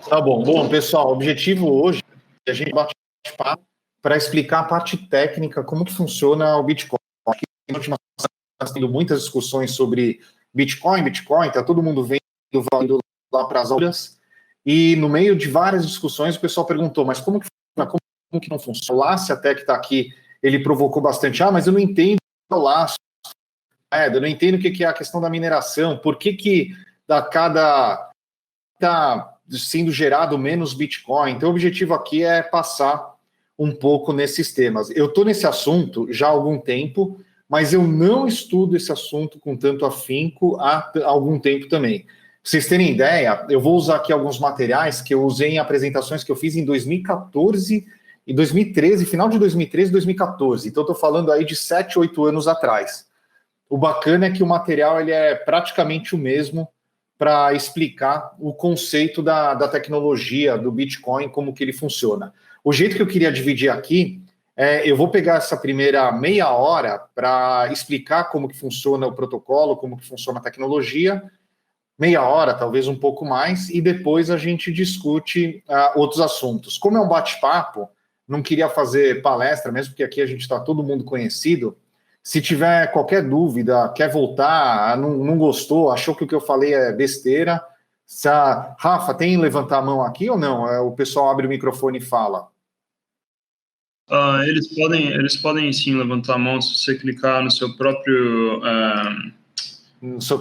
Tá bom. Bom, pessoal, o objetivo hoje é a gente bate papo para explicar a parte técnica, como que funciona o Bitcoin. Aqui, na última semana, está tendo muitas discussões sobre Bitcoin, tá todo mundo vendo lá para as aulas, e no meio de várias discussões o pessoal perguntou, mas como que não funciona? O Lasse até que está aqui, ele provocou bastante, mas eu não entendo o Lasse, eu não entendo o que é a questão da mineração, por que da cada está sendo gerado menos Bitcoin. Então, o objetivo aqui é passar um pouco nesses temas. Eu estou nesse assunto já há algum tempo, mas eu não estudo esse assunto com tanto afinco há algum tempo também. Pra vocês terem ideia, eu vou usar aqui alguns materiais que eu usei em apresentações que eu fiz em 2014 e 2013, final de 2013 e 2014. Então, estou falando aí de 7, 8 anos atrás. O bacana é que o material ele é praticamente o mesmo para explicar o conceito da tecnologia do Bitcoin, como que ele funciona. O jeito que eu queria dividir aqui, eu vou pegar essa primeira meia hora para explicar como que funciona o protocolo, como que funciona a tecnologia, meia hora, talvez um pouco mais, e depois a gente discute outros assuntos. Como é um bate-papo, não queria fazer palestra, mesmo porque aqui a gente está todo mundo conhecido. Se tiver qualquer dúvida, quer voltar, não gostou, achou que o que eu falei é besteira, Rafa, tem que levantar a mão aqui ou não? O pessoal abre o microfone e fala. Eles podem sim levantar a mão se você clicar no seu próprio... no seu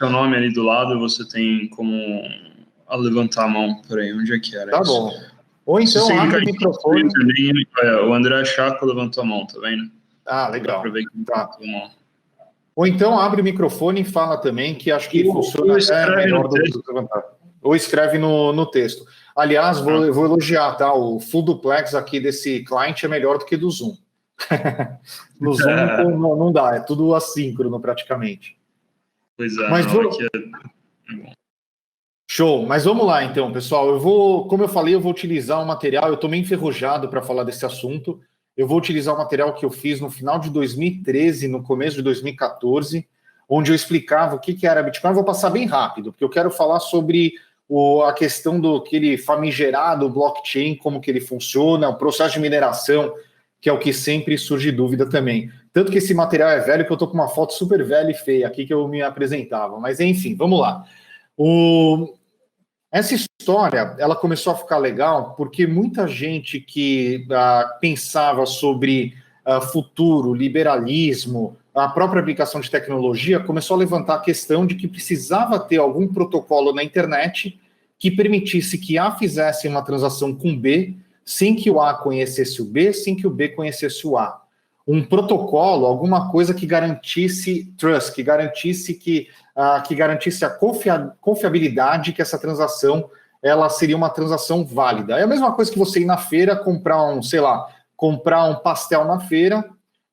nome ali do lado, você tem como levantar a mão. Peraí, onde é que era isso? Tá bom. Ou então abre o microfone. O André Chaco levantou a mão, tá vendo? Legal. Tá. Ou então abre o microfone e fala também, que acho que funciona até melhor do que levantar. Ou escreve no texto. Aliás, vou elogiar, tá? O full duplex aqui desse client é melhor do que do Zoom. No Zoom não dá, é tudo assíncrono praticamente. Pois é, mas aqui é bom. Show, mas vamos lá então, pessoal. Como eu falei, eu vou utilizar um material, eu estou meio enferrujado para falar desse assunto. Eu vou utilizar o material que eu fiz no final de 2013, no começo de 2014, onde eu explicava o que era Bitcoin. Eu vou passar bem rápido, porque eu quero falar sobre a questão do aquele famigerado blockchain, como que ele funciona, o processo de mineração, que é o que sempre surge dúvida também. Tanto que esse material é velho, que eu estou com uma foto super velha e feia aqui que eu me apresentava. Mas enfim, vamos lá. Essa história, ela começou a ficar legal porque muita gente que pensava sobre futuro, liberalismo, a própria aplicação de tecnologia, começou a levantar a questão de que precisava ter algum protocolo na internet que permitisse que A fizesse uma transação com B, sem que o A conhecesse o B, sem que o B conhecesse o A. Um protocolo, alguma coisa que garantisse trust, que garantisse a confiabilidade que essa transação ela seria uma transação válida. É a mesma coisa que você ir na feira comprar um pastel na feira,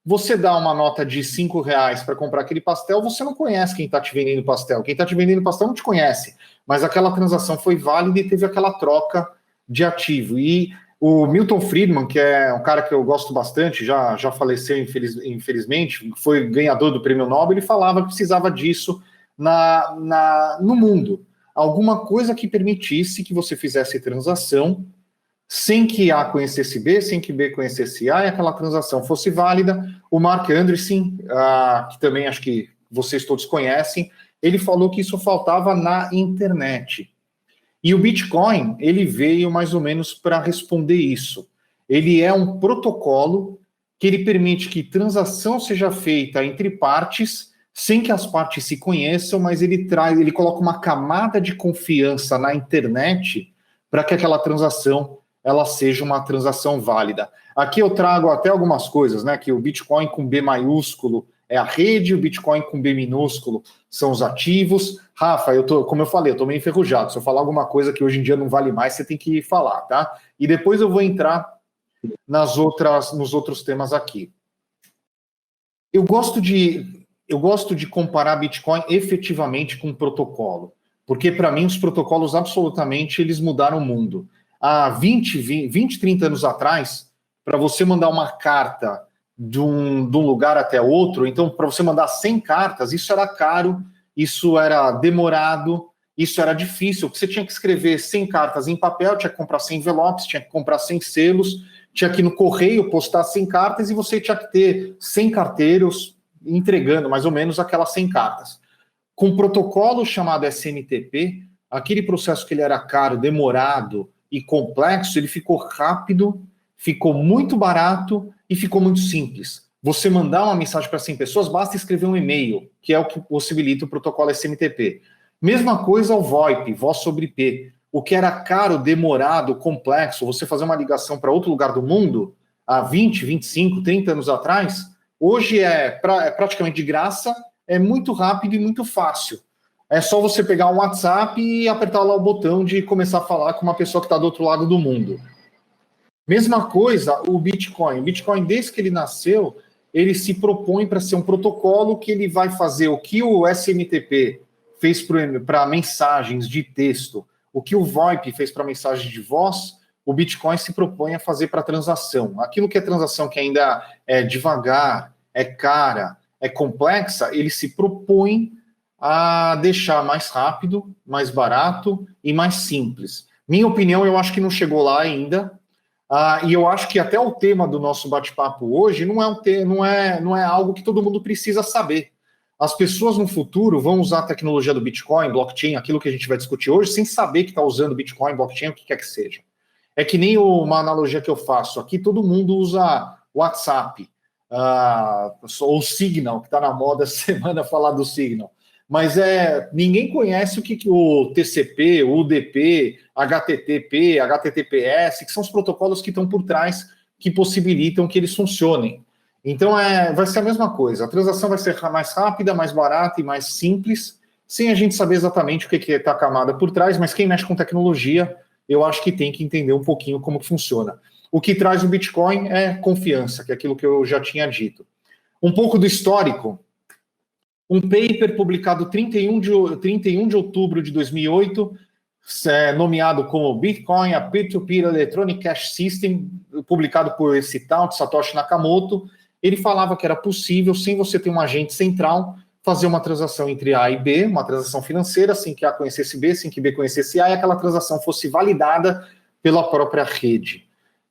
você dá uma nota de R$5 para comprar aquele pastel, você não conhece quem está te vendendo pastel. Quem está te vendendo pastel não te conhece, mas aquela transação foi válida e teve aquela troca de ativo. E o Milton Friedman, que é um cara que eu gosto bastante, já faleceu infelizmente, foi ganhador do Prêmio Nobel, ele falava que precisava disso no mundo. Alguma coisa que permitisse que você fizesse transação sem que A conhecesse B, sem que B conhecesse A, e aquela transação fosse válida. O Mark Andreessen, que também acho que vocês todos conhecem, ele falou que isso faltava na internet. E o Bitcoin, ele veio mais ou menos para responder isso. Ele é um protocolo que ele permite que transação seja feita entre partes, sem que as partes se conheçam, mas ele coloca uma camada de confiança na internet para que aquela transação ela seja uma transação válida. Aqui eu trago até algumas coisas, né? Que o Bitcoin com B maiúsculo é a rede, o Bitcoin com B minúsculo são os ativos. Rafa, como eu falei, eu tô meio enferrujado. Se eu falar alguma coisa que hoje em dia não vale mais, você tem que falar, tá? E depois eu vou entrar nos outros temas aqui. Eu gosto de comparar Bitcoin efetivamente com protocolo, porque para mim os protocolos absolutamente eles mudaram o mundo. Há 20, 30 anos atrás, para você mandar uma carta de um lugar até outro, então para você mandar 100 cartas, isso era caro, isso era demorado, isso era difícil, porque você tinha que escrever 100 cartas em papel, tinha que comprar 100 envelopes, tinha que comprar 100 selos, tinha que ir no correio postar 100 cartas e você tinha que ter 100 carteiros entregando mais ou menos aquelas 100 cartas. Com um protocolo chamado SMTP, aquele processo que ele era caro, demorado e complexo, ele ficou rápido, ficou muito barato e ficou muito simples. Você mandar uma mensagem para 100 pessoas, basta escrever um e-mail, que é o que possibilita o protocolo SMTP. Mesma coisa o VoIP, voz sobre IP. O que era caro, demorado, complexo, você fazer uma ligação para outro lugar do mundo, há 20, 25, 30 anos atrás, hoje é praticamente de graça, é muito rápido e muito fácil. É só você pegar um WhatsApp e apertar lá o botão de começar a falar com uma pessoa que está do outro lado do mundo. Mesma coisa o Bitcoin. O Bitcoin, desde que ele nasceu, ele se propõe para ser um protocolo que ele vai fazer o que o SMTP fez para mensagens de texto, o que o VoIP fez para mensagens de voz, o Bitcoin se propõe a fazer para transação. Aquilo que é transação que ainda é devagar, é cara, é complexa, ele se propõe a deixar mais rápido, mais barato e mais simples. Minha opinião, eu acho que não chegou lá ainda, e eu acho que até o tema do nosso bate-papo hoje não é algo que todo mundo precisa saber. As pessoas no futuro vão usar a tecnologia do Bitcoin, blockchain, aquilo que a gente vai discutir hoje, sem saber que está usando Bitcoin, blockchain, o que quer que seja. É que nem uma analogia que eu faço. Aqui todo mundo usa WhatsApp, ou Signal, que está na moda essa semana falar do Signal. Mas ninguém conhece o que o TCP, o UDP, HTTP, HTTPS, que são os protocolos que estão por trás, que possibilitam que eles funcionem. Então, vai ser a mesma coisa. A transação vai ser mais rápida, mais barata e mais simples, sem a gente saber exatamente o que está a camada por trás, mas quem mexe com tecnologia, eu acho que tem que entender um pouquinho como que funciona. O que traz o Bitcoin é confiança, que é aquilo que eu já tinha dito. Um pouco do histórico. Um paper publicado 31 de outubro de 2008, nomeado como Bitcoin, a Peer-to-Peer Electronic Cash System, publicado por esse tal de Satoshi Nakamoto. Ele falava que era possível, sem você ter um agente central, fazer uma transação entre A e B, uma transação financeira, sem que A conhecesse B, sem que B conhecesse A, e aquela transação fosse validada pela própria rede.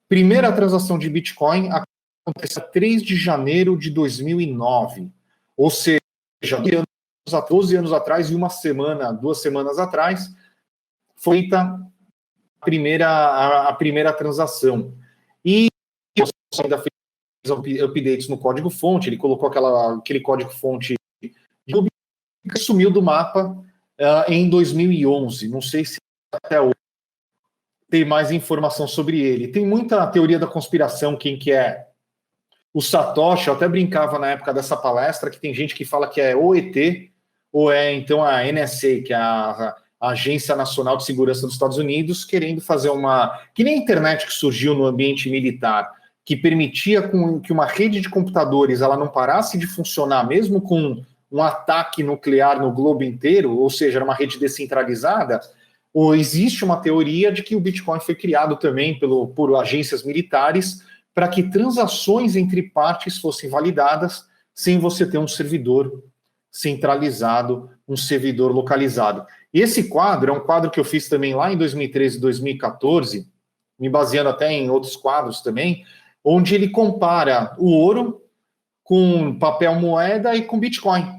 Primeira transação de Bitcoin aconteceu 3 de janeiro de 2009, ou seja, 12 anos atrás e 2 semanas atrás, foi feita a primeira transação. E ainda fez updates no código-fonte, ele colocou aquele código-fonte que sumiu do mapa em 2011. Não sei se até hoje tem mais informação sobre ele. Tem muita teoria da conspiração, quem que é o Satoshi. Eu até brincava na época dessa palestra que tem gente que fala que é o ET, ou é então a NSA, que é a Agência Nacional de Segurança dos Estados Unidos, querendo fazer que nem a internet que surgiu no ambiente militar, que permitia que uma rede de computadores ela não parasse de funcionar, mesmo com um ataque nuclear no globo inteiro, ou seja, era uma rede descentralizada. Ou existe uma teoria de que o Bitcoin foi criado também por agências militares para que transações entre partes fossem validadas sem você ter um servidor centralizado, um servidor localizado. E esse quadro é um quadro que eu fiz também lá em 2013 e 2014, me baseando até em outros quadros também, onde ele compara o ouro com papel moeda e com Bitcoin.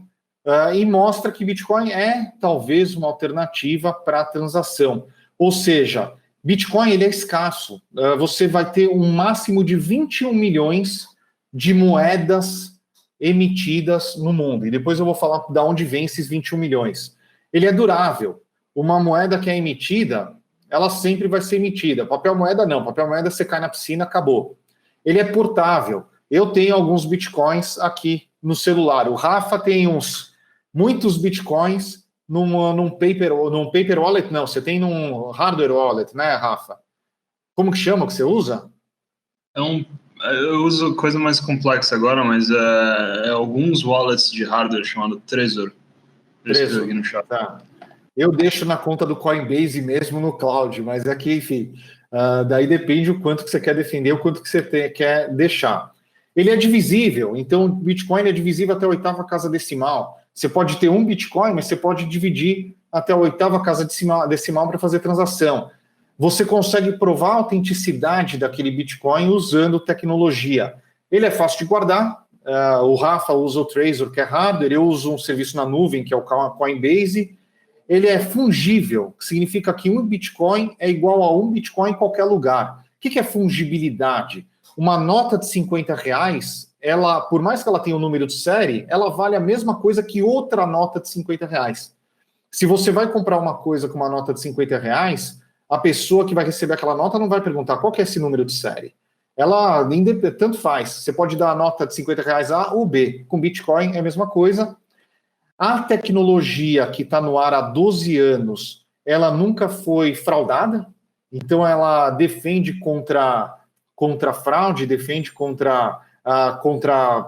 E mostra que Bitcoin é talvez uma alternativa para a transação. Ou seja, Bitcoin ele é escasso. Você vai ter um máximo de 21 milhões de moedas emitidas no mundo. E depois eu vou falar de onde vem esses 21 milhões. Ele é durável. Uma moeda que é emitida, ela sempre vai ser emitida. Papel moeda não. Papel moeda você cai na piscina, acabou. Ele é portável. Eu tenho alguns bitcoins aqui no celular. O Rafa tem muitos bitcoins num paper wallet. Não, você tem num hardware wallet, né, Rafa? Como que chama que você usa? Eu uso coisa mais complexa agora, mas alguns wallets de hardware chamado Trezor. Trezor, aqui no chat. Tá. Eu deixo na conta do Coinbase mesmo no cloud, mas aqui, enfim, daí depende o quanto que você quer defender, o quanto que você quer deixar. Ele é divisível, então o Bitcoin é divisível até a 8ª casa decimal. Você pode ter um Bitcoin, mas você pode dividir até a 8ª casa decimal para fazer transação. Você consegue provar a autenticidade daquele Bitcoin usando tecnologia. Ele é fácil de guardar. O Rafa usa o Trezor, que é hardware. Eu uso um serviço na nuvem, que é o Coinbase. Ele é fungível, que significa que um Bitcoin é igual a um Bitcoin em qualquer lugar. O que é fungibilidade? Uma nota de R$50, ela, por mais que ela tenha um número de série, ela vale a mesma coisa que outra nota de R$50. Se você vai comprar uma coisa com uma nota de R$50, a pessoa que vai receber aquela nota não vai perguntar qual que é esse número de série. Ela, tanto faz, você pode dar a nota de R$50 A ou B. Com Bitcoin é a mesma coisa. A tecnologia que está no ar há 12 anos, ela nunca foi fraudada, então ela defende contra fraude, defende contra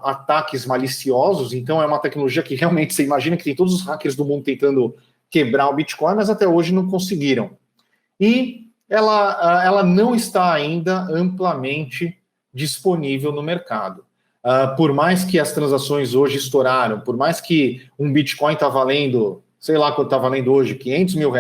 ataques maliciosos, então é uma tecnologia que realmente você imagina que tem todos os hackers do mundo tentando quebrar o Bitcoin, mas até hoje não conseguiram. E ela não está ainda amplamente disponível no mercado. Por mais que as transações hoje estouraram, por mais que um Bitcoin está valendo, sei lá quanto está valendo hoje, R$500 mil,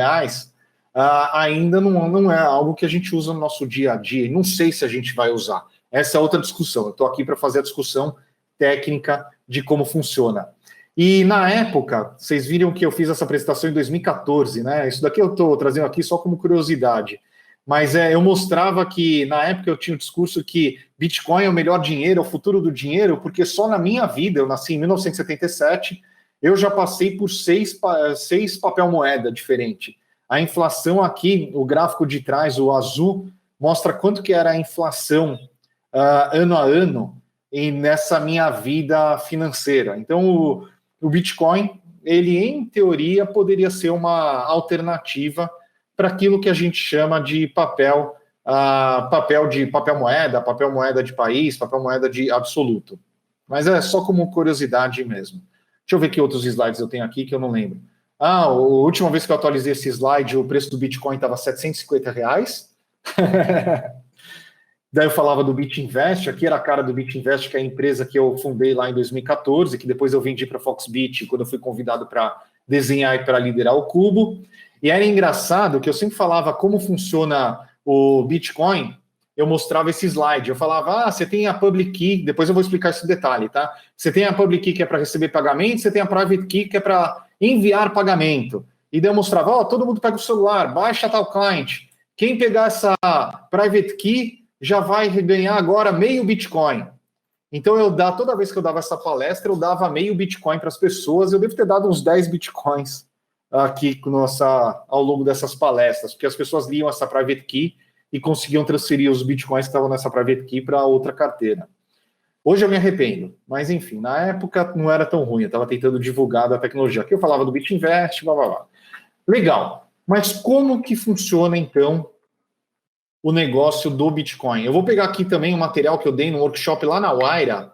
ainda não é algo que a gente usa no nosso dia a dia, e não sei se a gente vai usar. Essa é outra discussão, eu estou aqui para fazer a discussão técnica de como funciona. E na época, vocês viram que eu fiz essa apresentação em 2014, né? Isso daqui eu estou trazendo aqui só como curiosidade. Mas eu mostrava que, na época, eu tinha o discurso que Bitcoin é o melhor dinheiro, é o futuro do dinheiro, porque só na minha vida, eu nasci em 1977, eu já passei por seis papel moeda diferentes. A inflação aqui, o gráfico de trás, o azul, mostra quanto que era a inflação ano a ano nessa minha vida financeira. Então, o Bitcoin, ele, em teoria, poderia ser uma alternativa para aquilo que a gente chama de papel moeda de país, papel moeda de absoluto. Mas é só como curiosidade mesmo. Deixa eu ver que outros slides eu tenho aqui que eu não lembro. A última vez que eu atualizei esse slide, o preço do Bitcoin estava R$750. Daí eu falava do BitInvest, aqui era a cara do BitInvest, que é a empresa que eu fundei lá em 2014, que depois eu vendi para a Foxbit, quando eu fui convidado para desenhar e para liderar o Cubo. E era engraçado que eu sempre falava como funciona o Bitcoin, eu mostrava esse slide. Eu falava, você tem a public key, depois eu vou explicar esse detalhe, tá? Você tem a public key que é para receber pagamento, você tem a private key que é para enviar pagamento. E daí eu mostrava, todo mundo pega o celular, baixa tal client. Quem pegar essa private key já vai ganhar agora meio Bitcoin. Então, toda vez que eu dava essa palestra, eu dava meio Bitcoin para as pessoas. Eu devo ter dado uns 10 Bitcoins aqui ao longo dessas palestras, porque as pessoas liam essa private key e conseguiam transferir os Bitcoins que estavam nessa private key para outra carteira. Hoje eu me arrependo, mas enfim, na época não era tão ruim, eu estava tentando divulgar a tecnologia. Aqui eu falava do BitInvest, blá, blá, blá. Legal, mas como que funciona, então, o negócio do Bitcoin? Eu vou pegar aqui também um material que eu dei no workshop lá na Waira,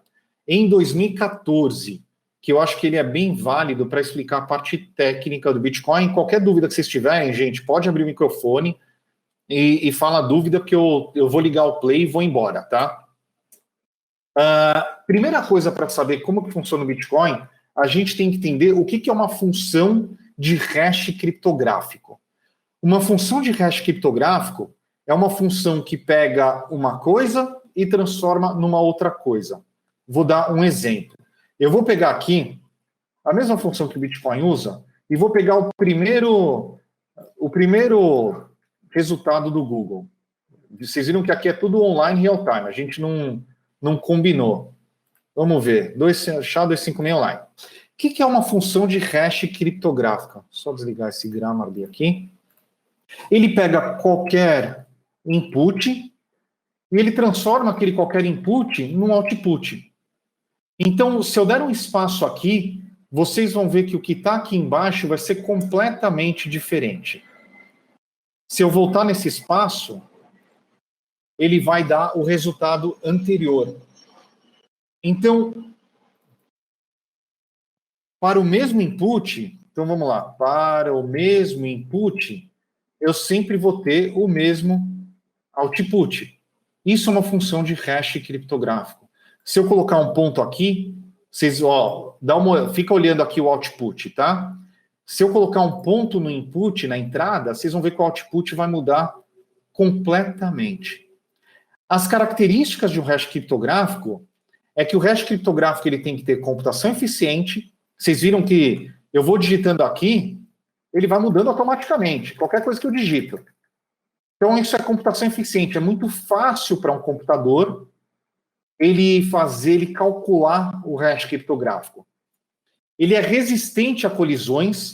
em 2014, que eu acho que ele é bem válido para explicar a parte técnica do Bitcoin. Qualquer dúvida que vocês tiverem, gente, pode abrir o microfone e fala a dúvida, porque eu vou ligar o play e vou embora, tá? Primeira coisa para saber como que funciona o Bitcoin, a gente tem que entender o que é uma função de hash criptográfico. Uma função de hash criptográfico é uma função que pega uma coisa e transforma numa outra coisa. Vou dar um exemplo. Eu vou pegar aqui a mesma função que o Bitcoin usa e vou pegar o primeiro resultado do Google. Vocês viram que aqui é tudo online real time, a gente não combinou. Vamos ver, SHA-256 online. O que é uma função de hash criptográfica? Só desligar esse Grammarly aqui. Ele pega qualquer input e ele transforma aquele qualquer input num output. Então, se eu der um espaço aqui, vocês vão ver que o que está aqui embaixo vai ser completamente diferente. Se eu voltar nesse espaço, ele vai dar o resultado anterior. Então, para o mesmo input, então vamos lá, para o mesmo input, eu sempre vou ter o mesmo output. Isso é uma função de hash criptográfico. Se eu colocar um ponto aqui, Vocês, ó, fica olhando aqui o output, tá? Se eu colocar um ponto no input, na entrada, vocês vão ver que o output vai mudar completamente. As características de um hash criptográfico é que o hash criptográfico ele tem que ter computação eficiente. Vocês viram que eu vou digitando aqui, ele vai mudando automaticamente, qualquer coisa que eu digito. Então, isso é computação eficiente. É muito fácil para um computador ele calcular o hash criptográfico. Ele é resistente a colisões,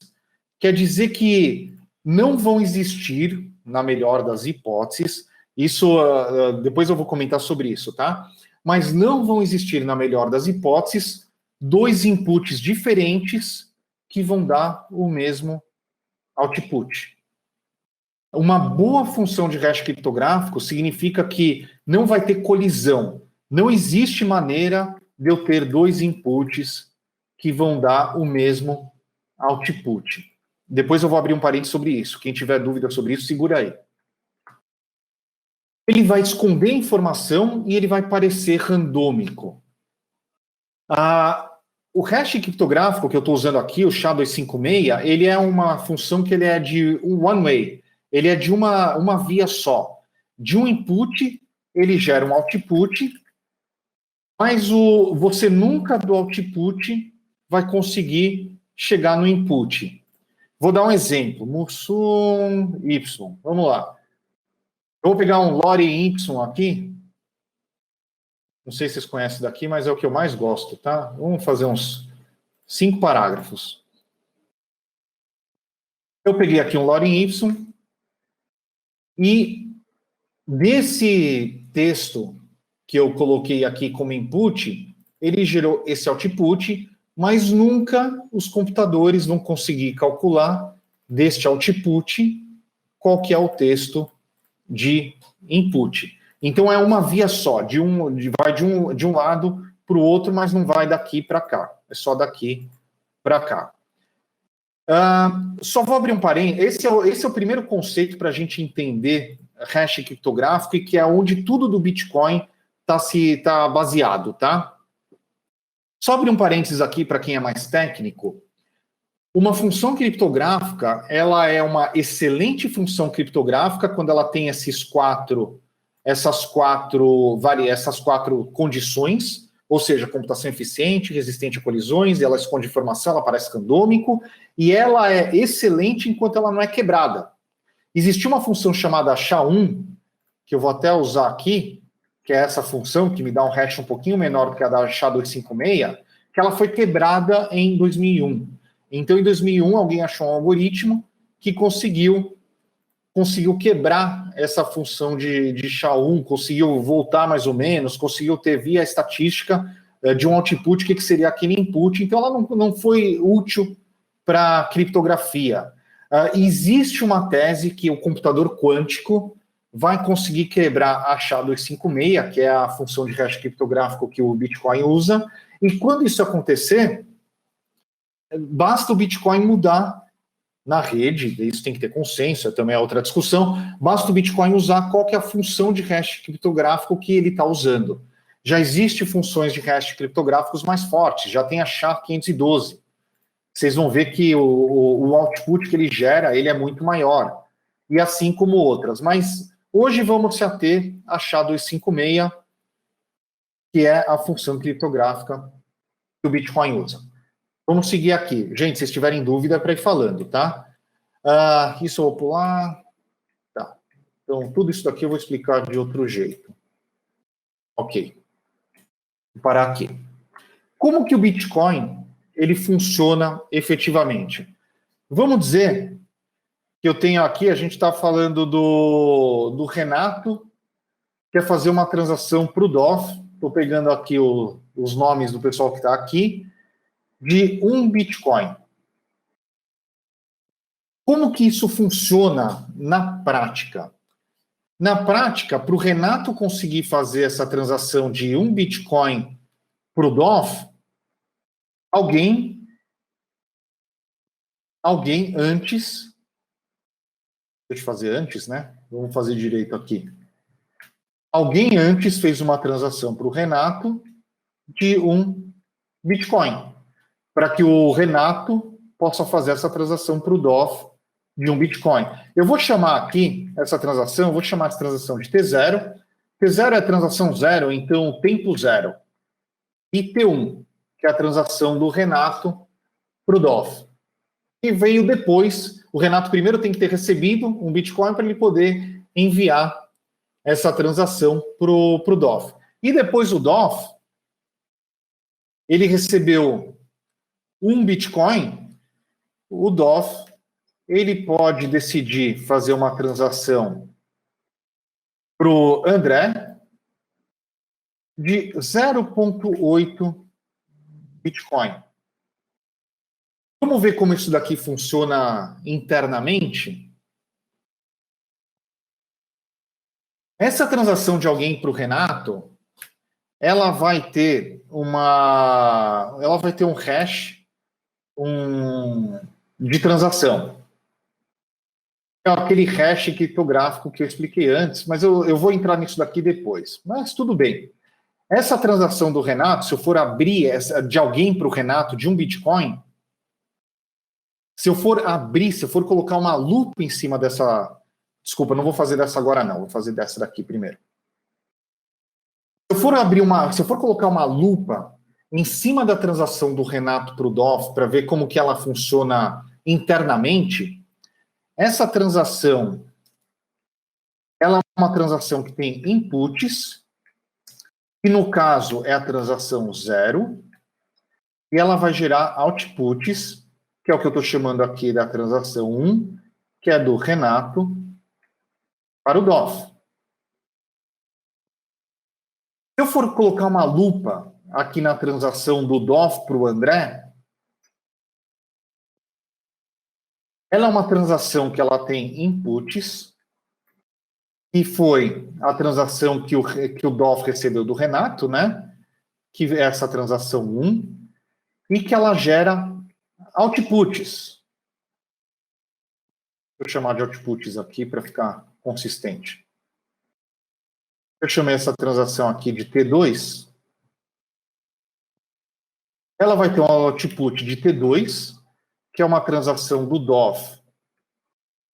quer dizer que não vão existir, na melhor das hipóteses, isso depois eu vou comentar sobre isso, tá? Mas não vão existir, na melhor das hipóteses, dois inputs diferentes que vão dar o mesmo output. Uma boa função de hash criptográfico significa que não vai ter colisão. Não existe maneira de eu ter dois inputs que vão dar o mesmo output. Depois eu vou abrir um parênteses sobre isso. Quem tiver dúvida sobre isso, segura aí. Ele vai esconder informação e ele vai parecer randômico. O hash criptográfico que eu estou usando aqui, o SHA-256, ele é uma função que ele é de one way. Ele é de uma via só. De um input, ele gera um output, mas você nunca do output vai conseguir chegar no input. Vou dar um exemplo. Mussum Y. Vamos lá. Eu vou pegar um lore Y aqui. Não sei se vocês conhecem daqui, mas é o que eu mais gosto, tá? Vamos fazer uns 5 parágrafos. Eu peguei aqui um lore Y e desse texto que eu coloquei aqui como input, ele gerou esse output, mas nunca os computadores vão conseguir calcular deste output qual que é o texto de input. Então é uma via só, vai de um lado para o outro, mas não vai daqui para cá. É só daqui para cá. Só vou abrir um parênteses. Esse é o primeiro conceito para a gente entender hash criptográfico e que é onde tudo do Bitcoin está baseado, tá? Só abrir um parênteses aqui para quem é mais técnico. Uma função criptográfica, ela é uma excelente função criptográfica quando ela tem essas quatro condições, ou seja, computação eficiente, resistente a colisões, ela esconde informação, ela parece randômico, e ela é excelente enquanto ela não é quebrada. Existe uma função chamada SHA-1, que eu vou até usar aqui, que é essa função que me dá um hash um pouquinho menor do que a da SHA-256, que ela foi quebrada em 2001. Então, em 2001, alguém achou um algoritmo que conseguiu quebrar essa função de SHA-1, conseguiu voltar mais ou menos, conseguiu ter via estatística de um output, que seria aquele input. Então, ela não foi útil para criptografia. Existe uma tese que o computador quântico vai conseguir quebrar a SHA-256, que é a função de hash criptográfico que o Bitcoin usa, e quando isso acontecer, basta o Bitcoin mudar na rede, isso tem que ter consenso, também é outra discussão, basta o Bitcoin usar qual que é a função de hash criptográfico que ele está usando. Já existem funções de hash criptográficos mais fortes, já tem a SHA-512. Vocês vão ver que o output que ele gera, ele é muito maior, e assim como outras. Mas hoje vamos se ater a SHA-256, que é a função criptográfica que o Bitcoin usa. Vamos seguir aqui. Gente, se tiverem dúvida, é para ir falando, tá? Isso eu vou pular. Tá. Então, tudo isso daqui eu vou explicar de outro jeito. Ok. Vou parar aqui. Como que o Bitcoin, ele funciona efetivamente? Vamos dizer que eu tenho aqui, a gente está falando do Renato, que quer fazer uma transação para o DOF. Estou pegando aqui os nomes do pessoal que está aqui, de 1 Bitcoin. Como que isso funciona na prática? Na prática, para o Renato conseguir fazer essa transação de 1 Bitcoin para o DOF, alguém antes, deixa eu fazer antes, né? Vamos fazer direito aqui. Alguém antes fez uma transação para o Renato de 1 Bitcoin, para que o Renato possa fazer essa transação para o DOF de um Bitcoin. Eu vou chamar aqui essa transação, eu vou chamar essa transação de T0. T0 é a transação zero, então tempo zero. E T1, que é a transação do Renato para o DOF. E veio depois, o Renato primeiro tem que ter recebido um Bitcoin para ele poder enviar essa transação para o DOF. E depois o DOF, ele recebeu um Bitcoin, o DOF, ele pode decidir fazer uma transação para o André de 0,8 Bitcoin. Vamos ver como isso daqui funciona internamente? Essa transação de alguém para o Renato, ela vai ter um hash de transação. É aquele hash criptográfico que eu expliquei antes, mas eu vou entrar nisso daqui depois. Mas tudo bem. Essa transação do Renato, se eu for abrir de alguém para o Renato de um Bitcoin, se eu for colocar uma lupa em cima dessa... Desculpa, não vou fazer dessa agora não, vou fazer dessa daqui primeiro. Se eu for colocar uma lupa em cima da transação do Renato para o DOF, para ver como que ela funciona internamente, essa transação, ela é uma transação que tem inputs, que no caso é a transação 0, e ela vai gerar outputs, que é o que eu estou chamando aqui da transação 1, que é do Renato para o DOF. Se eu for colocar uma lupa aqui na transação do DOF para o André, ela é uma transação que ela tem inputs, que foi a transação que o DOF recebeu do Renato, né? Que é essa transação 1, e que ela gera outputs. Vou chamar de outputs aqui para ficar consistente. Eu chamei essa transação aqui de T2. Ela vai ter um output de T2, que é uma transação do DOF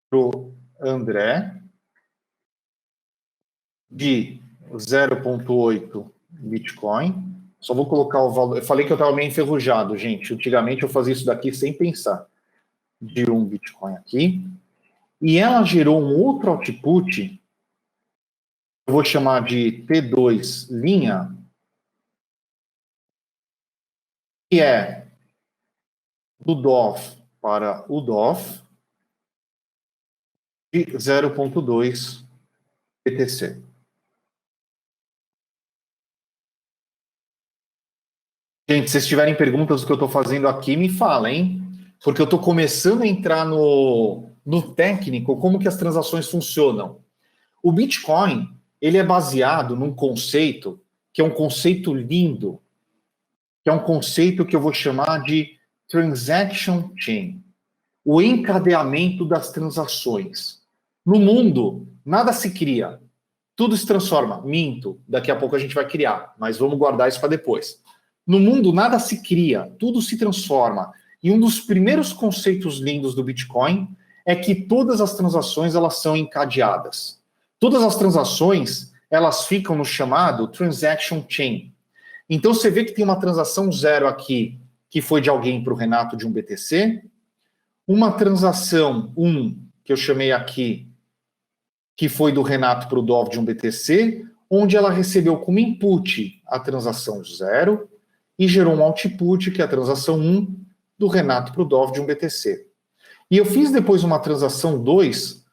para o André, de 0,8 Bitcoin. Só vou colocar o valor. Eu falei que eu estava meio enferrujado, gente. Antigamente eu fazia isso daqui sem pensar. De 1 Bitcoin aqui. E ela gerou um outro output, eu vou chamar de T2 linha, que é do DOF para o DOF, de 0,2 BTC. Gente, se vocês tiverem perguntas do que eu estou fazendo aqui, me falem, porque eu estou começando a entrar no técnico, como que as transações funcionam. O Bitcoin, ele é baseado num conceito, que é um conceito lindo, que é um conceito que eu vou chamar de Transaction Chain, o encadeamento das transações. No mundo, nada se cria, tudo se transforma. Minto, daqui a pouco a gente vai criar, mas vamos guardar isso para depois. No mundo, nada se cria, tudo se transforma. E um dos primeiros conceitos lindos do Bitcoin é que todas as transações elas são encadeadas. Todas as transações elas ficam no chamado Transaction Chain. Então você vê que tem uma transação 0 aqui, que foi de alguém para o Renato de um BTC, uma transação 1, que eu chamei aqui, que foi do Renato para o DOF de um BTC, onde ela recebeu como input a transação 0 e gerou um output, que é a transação 1, do Renato para o DOF de um BTC. E eu fiz depois uma transação 2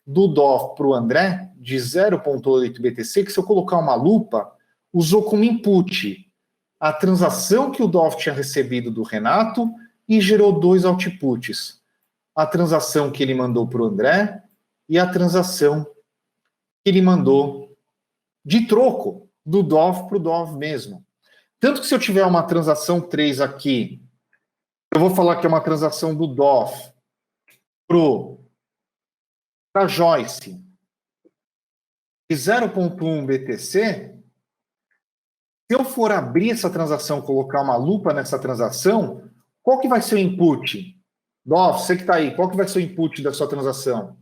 do DOF para o André, de 0,8 BTC, que se eu colocar uma lupa, usou como input a transação que o DOF tinha recebido do Renato e gerou 2 outputs. A transação que ele mandou para o André e a transação que ele mandou de troco do DOF para o DOF mesmo. Tanto que se eu tiver uma transação 3 aqui, eu vou falar que é uma transação do DOF para Joyce de 0,1 BTC, Se eu for abrir essa transação, colocar uma lupa nessa transação, qual que vai ser o input? Dov, você que está aí, qual que vai ser o input da sua transação?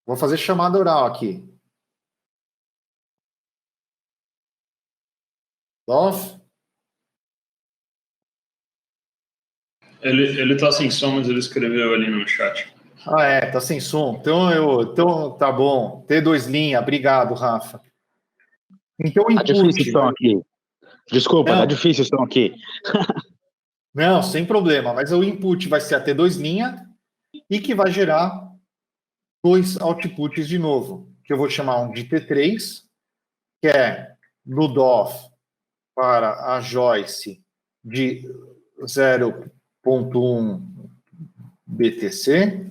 Vou fazer chamada oral aqui. Dov? Ele tá sem som, mas ele escreveu ali no chat. Tá sem som. Então tá bom. T2 linha, obrigado, Rafa. Então o input... Tá difícil o som aqui. Desculpa, Não. tá difícil o som aqui. Não, sem problema, mas o input vai ser a T2 linha e que vai gerar 2 outputs de novo, que eu vou chamar um de T3, que é do DOF para a Joyce de 0.1 BTC,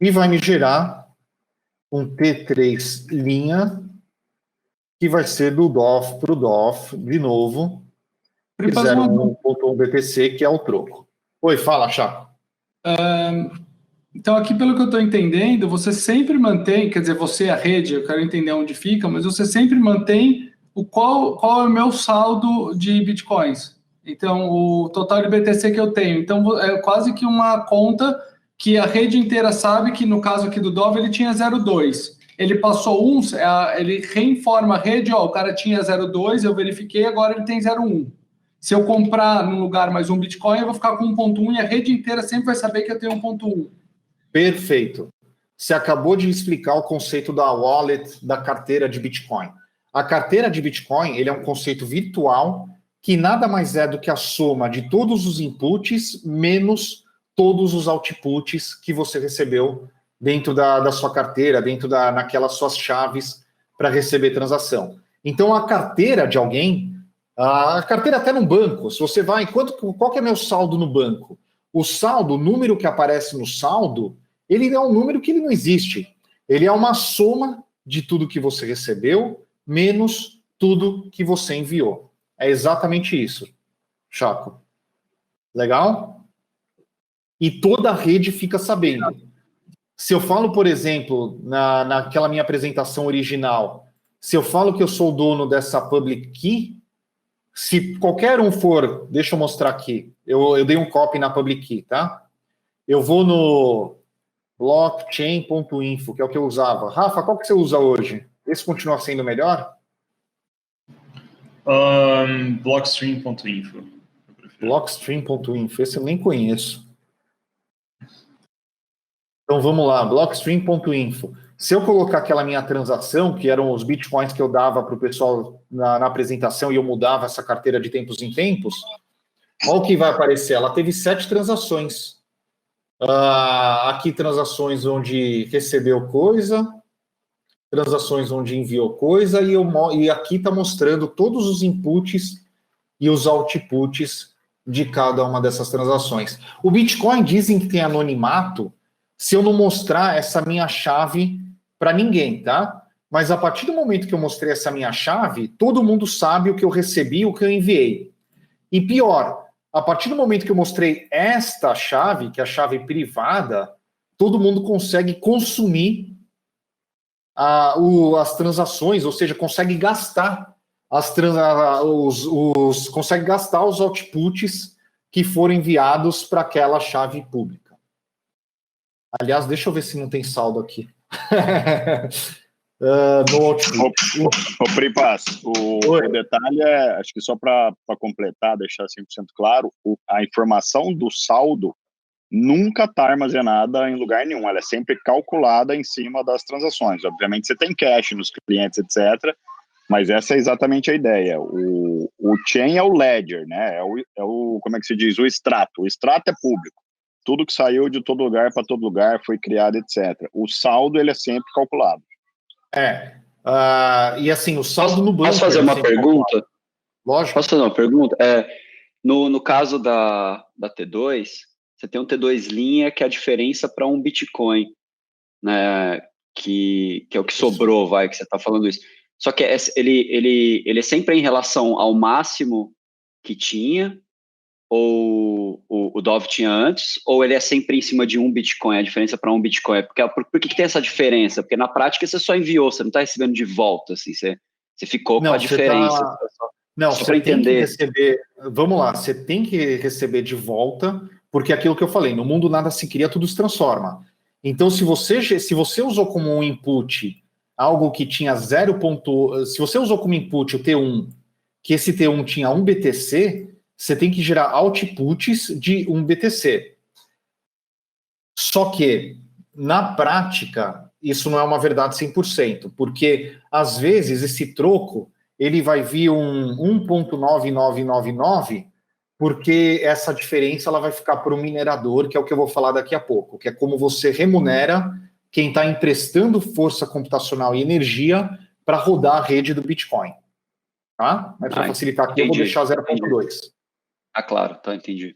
e vai me gerar um T3 linha, que vai ser do DOF para o DOF, de novo, de 0.1 BTC, que é o troco. Oi, fala, Chaco. Então, aqui, pelo que eu estou entendendo, você sempre mantém, quer dizer, você, a rede, eu quero entender onde fica, mas você sempre mantém qual é o meu saldo de bitcoins. Então, o total de BTC que eu tenho. Então, é quase que uma conta que a rede inteira sabe que, no caso aqui do Dove, ele tinha 0,2. Ele passou 1, ele reinforma a rede, o cara tinha 0,2, eu verifiquei, agora ele tem 0,1. Se eu comprar num lugar mais um Bitcoin, eu vou ficar com 1,1 e a rede inteira sempre vai saber que eu tenho 1,1. Perfeito. Você acabou de explicar o conceito da wallet, da carteira de Bitcoin. A carteira de Bitcoin, ele é um conceito virtual que nada mais é do que a soma de todos os inputs menos todos os outputs que você recebeu dentro da sua carteira, dentro naquelas suas chaves para receber transação. Então, a carteira de alguém, a carteira até no banco, se você vai, qual que é meu saldo no banco? O saldo, o número que aparece no saldo, ele é um número que ele não existe. Ele é uma soma de tudo que você recebeu, menos tudo que você enviou. É exatamente isso, Chaco. Legal? E toda a rede fica sabendo. Se eu falo, por exemplo, naquela minha apresentação original, se eu falo que eu sou o dono dessa public key, se qualquer um for, deixa eu mostrar aqui, eu dei um copy na public key, tá? Eu vou no blockchain.info, que é o que eu usava. Rafa, qual que você usa hoje? Esse continua sendo melhor? Blockstream.info. Blockstream.info, esse eu nem conheço. Então vamos lá, blockstream.info. Se eu colocar aquela minha transação, que eram os bitcoins que eu dava para o pessoal na apresentação e eu mudava essa carteira de tempos em tempos, olha o que vai aparecer. Ela teve 7 transações. Aqui transações onde recebeu coisa, transações onde enviou coisa, e aqui está mostrando todos os inputs e os outputs de cada uma dessas transações. O Bitcoin dizem que tem anonimato se eu não mostrar essa minha chave para ninguém, tá? Mas a partir do momento que eu mostrei essa minha chave, todo mundo sabe o que eu recebi e o que eu enviei. E pior, a partir do momento que eu mostrei esta chave, que é a chave privada, todo mundo consegue consumir as transações, ou seja, consegue gastar consegue gastar os outputs que foram enviados para aquela chave pública. Aliás, deixa eu ver se não tem saldo aqui. No output. Ô, Pripas, o detalhe é, acho que só para completar, deixar 100% claro, a informação do saldo nunca está armazenada em lugar nenhum, ela é sempre calculada em cima das transações. Obviamente você tem cash nos clientes, etc., mas essa é exatamente a ideia. O chain é o ledger, né? É o como é que se diz? O extrato. O extrato é público. Tudo que saiu de todo lugar para todo lugar foi criado, etc. O saldo, ele é sempre calculado. E assim, o saldo no banco... Posso fazer uma pergunta? Lógico. Posso fazer uma pergunta? No caso da T2, você tem um T2 linha, que é a diferença para um Bitcoin, né? Que é o que sobrou, que você está falando isso. Só que ele é sempre em relação ao máximo que tinha, ou o Dove tinha antes, ou ele é sempre em cima de um Bitcoin, a diferença para um Bitcoin? Por que tem essa diferença? Porque na prática você só enviou, você não está recebendo de volta, assim, você ficou com a diferença. Não, só você tem que entender. receber. Vamos lá, você tem que receber de volta, porque é aquilo que eu falei, no mundo nada se cria, tudo se transforma. Então, se você usou como um input algo que tinha 0. Se você usou como input o T1, que esse T1 tinha 1 BTC, você tem que gerar outputs de 1 BTC. Só que, na prática, isso não é uma verdade 100%, porque, às vezes, esse troco ele vai vir um 1.9999, porque essa diferença ela vai ficar para o minerador, que é o que eu vou falar daqui a pouco, que é como você remunera quem está emprestando força computacional e energia para rodar a rede do Bitcoin. Tá? Mas para facilitar aqui, entendi. Eu vou deixar 0.2. Ah, claro, tá, entendi.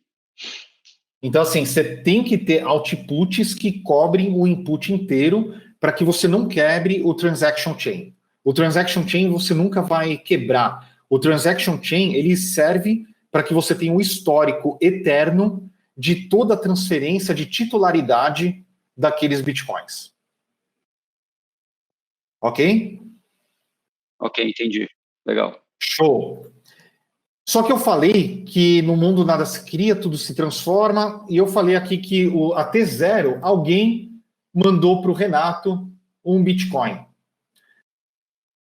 Então, assim, você tem que ter outputs que cobrem o input inteiro para que você não quebre o transaction chain. O transaction chain você nunca vai quebrar. O transaction chain, ele serve para que você tenha um histórico eterno de toda a transferência de titularidade daqueles bitcoins. Ok? Ok, entendi. Legal. Show. Só que eu falei que no mundo nada se cria, tudo se transforma, e eu falei aqui que a T0, alguém mandou para o Renato um Bitcoin.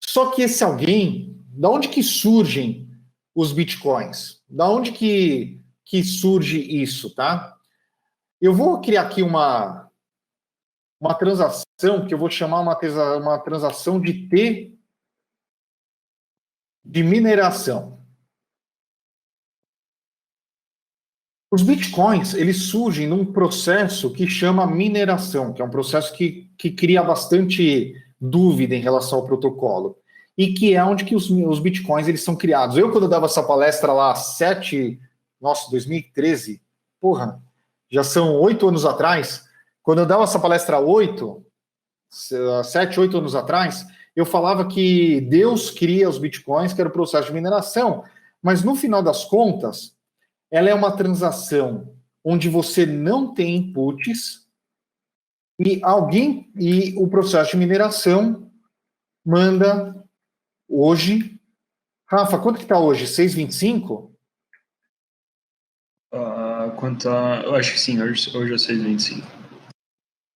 Só que esse alguém, da onde que surgem os Bitcoins? Da onde que surge isso, tá? Eu vou criar aqui uma transação que eu vou chamar uma transação de T de mineração. Os Bitcoins, eles surgem num processo que chama mineração, que é um processo que cria bastante dúvida em relação ao protocolo, e que é onde que os Bitcoins eles são criados. Eu, quando eu dava essa palestra lá, 2013, porra, já são 8 anos atrás, quando eu dava essa palestra 7, 8 anos atrás, eu falava que Deus cria os Bitcoins, que era o processo de mineração, mas no final das contas, ela é uma transação onde você não tem inputs e o processo de mineração manda hoje. Rafa, quanto que está hoje? 6,25? Eu acho que sim, hoje é 6,25.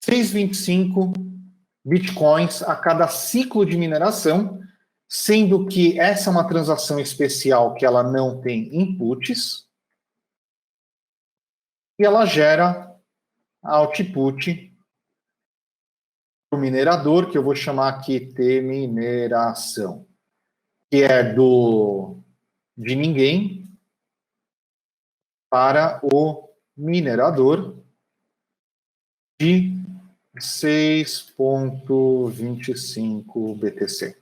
6,25 bitcoins a cada ciclo de mineração, sendo que essa é uma transação especial que ela não tem inputs. E ela gera output para o minerador, que eu vou chamar aqui T mineração, que é de ninguém para o minerador de 6,25 BTC.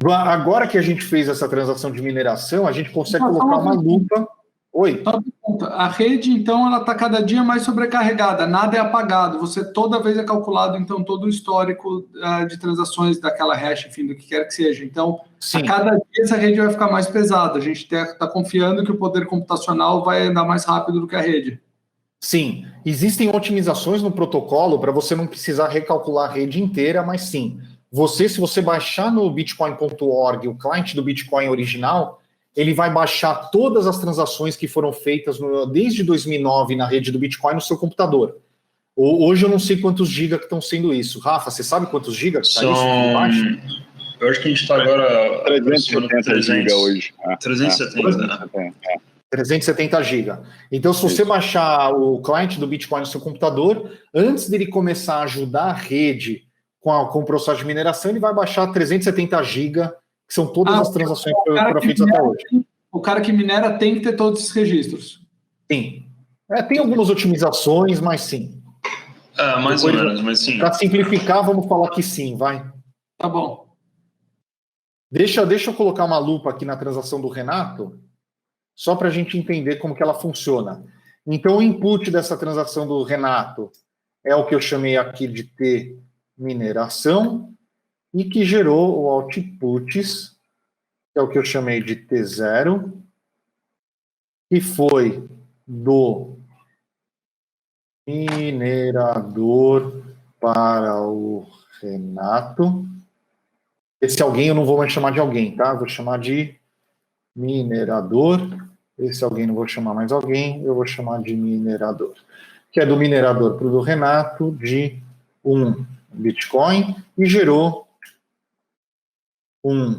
Agora que a gente fez essa transação de mineração, a gente consegue colocar uma lupa. Oi. A rede, então, ela está cada dia mais sobrecarregada, nada é apagado, você toda vez é calculado, então, todo o histórico de transações daquela hash, enfim, do que quer que seja. Então, sim, a cada dia essa rede vai ficar mais pesada, a gente está confiando que o poder computacional vai andar mais rápido do que a rede. Sim, existem otimizações no protocolo para você não precisar recalcular a rede inteira, mas sim, se você baixar no bitcoin.org o cliente do Bitcoin original, ele vai baixar todas as transações que foram feitas desde 2009 na rede do Bitcoin no seu computador. Hoje eu não sei quantos gigas que estão sendo isso. Rafa, você sabe quantos gigas que está isso? Eu acho que a gente está agora 370 gigas hoje. 370, né? 370 GB. Então, se você baixar o cliente do Bitcoin no seu computador, antes dele começar a ajudar a rede com o processo de mineração, ele vai baixar 370 GB, que são todas as transações que foram feitas até hoje. O cara que minera tem que ter todos esses registros. Sim. Tem algumas otimizações, mas sim. Mais ou menos, mas sim. Para simplificar, vamos falar que sim, vai. Tá bom. Deixa eu colocar uma lupa aqui na transação do Renato, só para a gente entender como que ela funciona. Então, o input dessa transação do Renato é o que eu chamei aqui de T mineração, e que gerou o outputs, que é o que eu chamei de T0, que foi do minerador para o Renato. Esse alguém eu não vou mais chamar de alguém, tá? Vou chamar de minerador. Esse alguém não vou chamar mais alguém, eu vou chamar de minerador. Que é do minerador para o do Renato de 1 Bitcoin e gerou um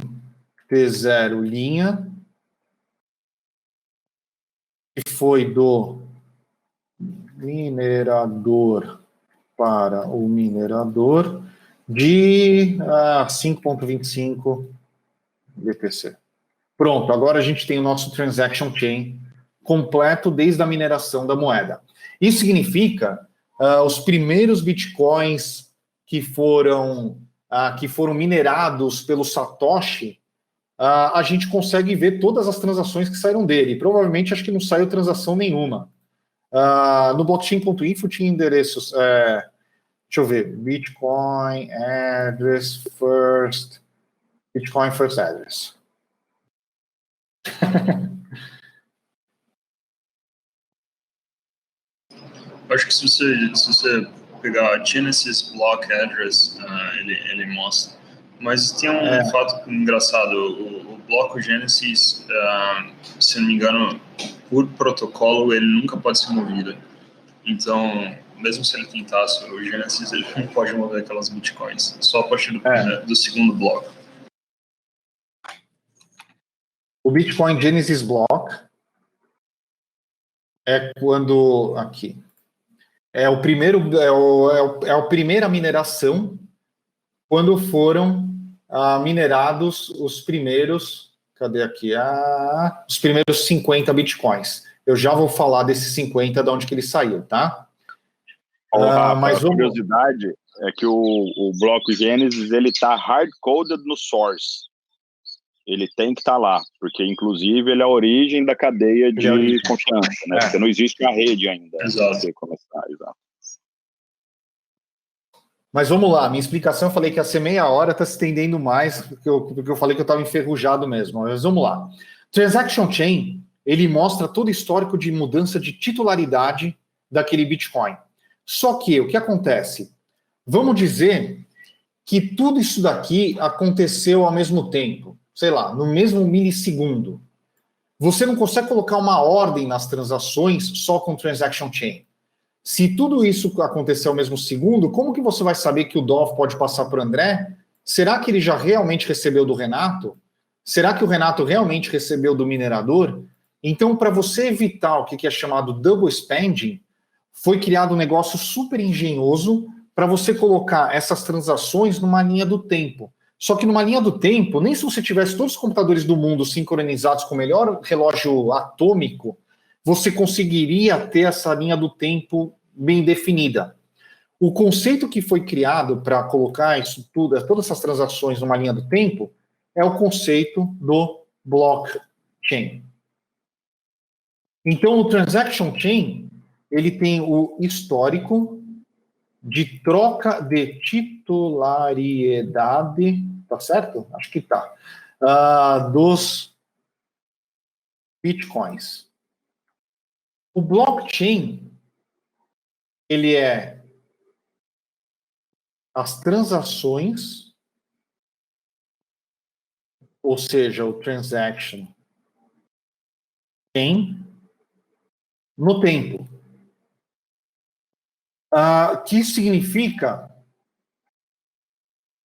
T0 linha, que foi do minerador para o minerador de 5,25 BTC. Pronto, agora a gente tem o nosso transaction chain completo desde a mineração da moeda. Isso significa os primeiros bitcoins que foram minerados pelo Satoshi, a gente consegue ver todas as transações que saíram dele. Provavelmente, acho que não saiu transação nenhuma. No blockchain.info tinha endereços... deixa eu ver. Bitcoin address first. Bitcoin first address. Acho que se você pegar a Genesis Block Address, ele mostra. Mas tem um fato engraçado. O bloco Genesis, se não me engano, por protocolo, ele nunca pode ser movido. Então, mesmo se ele tentasse, o Genesis ele não pode mover aquelas bitcoins. Só a partir do segundo bloco. O Bitcoin Genesis Block é quando... Aqui. É a primeira mineração quando foram minerados os primeiros... Cadê aqui? Os primeiros 50 bitcoins. Eu já vou falar desses 50, de onde que ele saiu, tá? Mas a curiosidade é que o bloco Genesis, ele está hard-coded no source. Ele tem que estar lá, porque, inclusive, ele é a origem da cadeia de confiança, né? Porque não existe a rede ainda. Exato. Exato. Mas vamos lá, minha explicação, eu falei que ia ser meia hora, está se estendendo mais, porque eu falei que eu estava enferrujado mesmo. Mas vamos lá. Transaction Chain, ele mostra todo o histórico de mudança de titularidade daquele Bitcoin. Só que, o que acontece? Vamos dizer que tudo isso daqui aconteceu ao mesmo tempo, sei lá, no mesmo milissegundo. Você não consegue colocar uma ordem nas transações só com Transaction Chain. Se tudo isso acontecer ao mesmo segundo, como que você vai saber que o Dov pode passar para o André? Será que ele já realmente recebeu do Renato? Será que o Renato realmente recebeu do minerador? Então, para você evitar o que é chamado double spending, foi criado um negócio super engenhoso para você colocar essas transações numa linha do tempo. Só que numa linha do tempo, nem se você tivesse todos os computadores do mundo sincronizados com o melhor relógio atômico, você conseguiria ter essa linha do tempo bem definida. O conceito que foi criado para colocar isso tudo, todas essas transações numa linha do tempo, é o conceito do blockchain. Então, o Transaction Chain, ele tem o histórico de troca de titularidade, tá certo? Acho que tá. Dos bitcoins. O blockchain, ele é as transações, ou seja, o transaction chain, no tempo. Que significa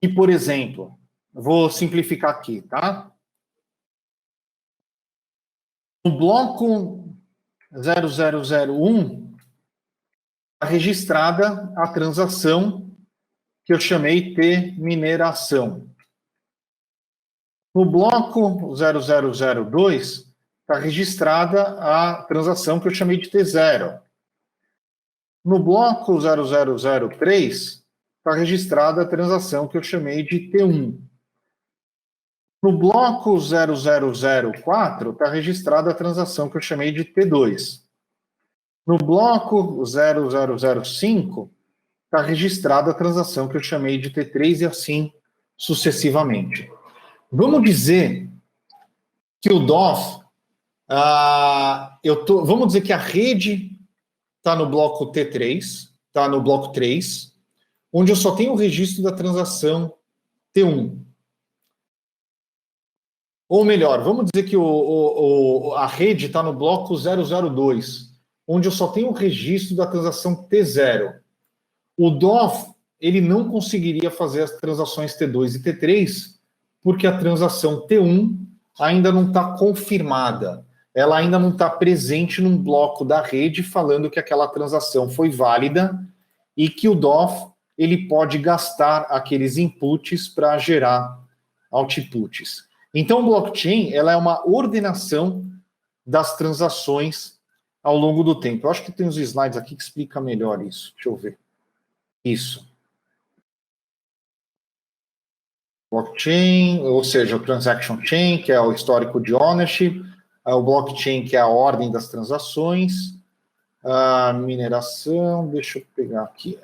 que, por exemplo, vou simplificar aqui, tá? No bloco 0001, está registrada a transação que eu chamei de mineração. No bloco 0002, está registrada a transação que eu chamei de T0. No bloco 0003, está registrada a transação que eu chamei de T1. No bloco 0004, está registrada a transação que eu chamei de T2. No bloco 0005, está registrada a transação que eu chamei de T3 e assim sucessivamente. Vamos dizer que o DOF Vamos dizer que a rede está no bloco T3, está no bloco 3, onde eu só tenho o registro da transação T1. Ou melhor, vamos dizer que a rede está no bloco 002, onde eu só tenho o registro da transação T0. O DOF, ele não conseguiria fazer as transações T2 e T3, porque a transação T1 ainda não está confirmada. Ela ainda não está presente num bloco da rede falando que aquela transação foi válida e que o DOF ele pode gastar aqueles inputs para gerar outputs. Então, o blockchain ela é uma ordenação das transações ao longo do tempo. Eu acho que tem uns slides aqui que explica melhor isso. Deixa eu ver. Isso. Blockchain, ou seja, o transaction chain, que é o histórico de ownership, o blockchain, que é a ordem das transações, a mineração, deixa eu pegar aqui.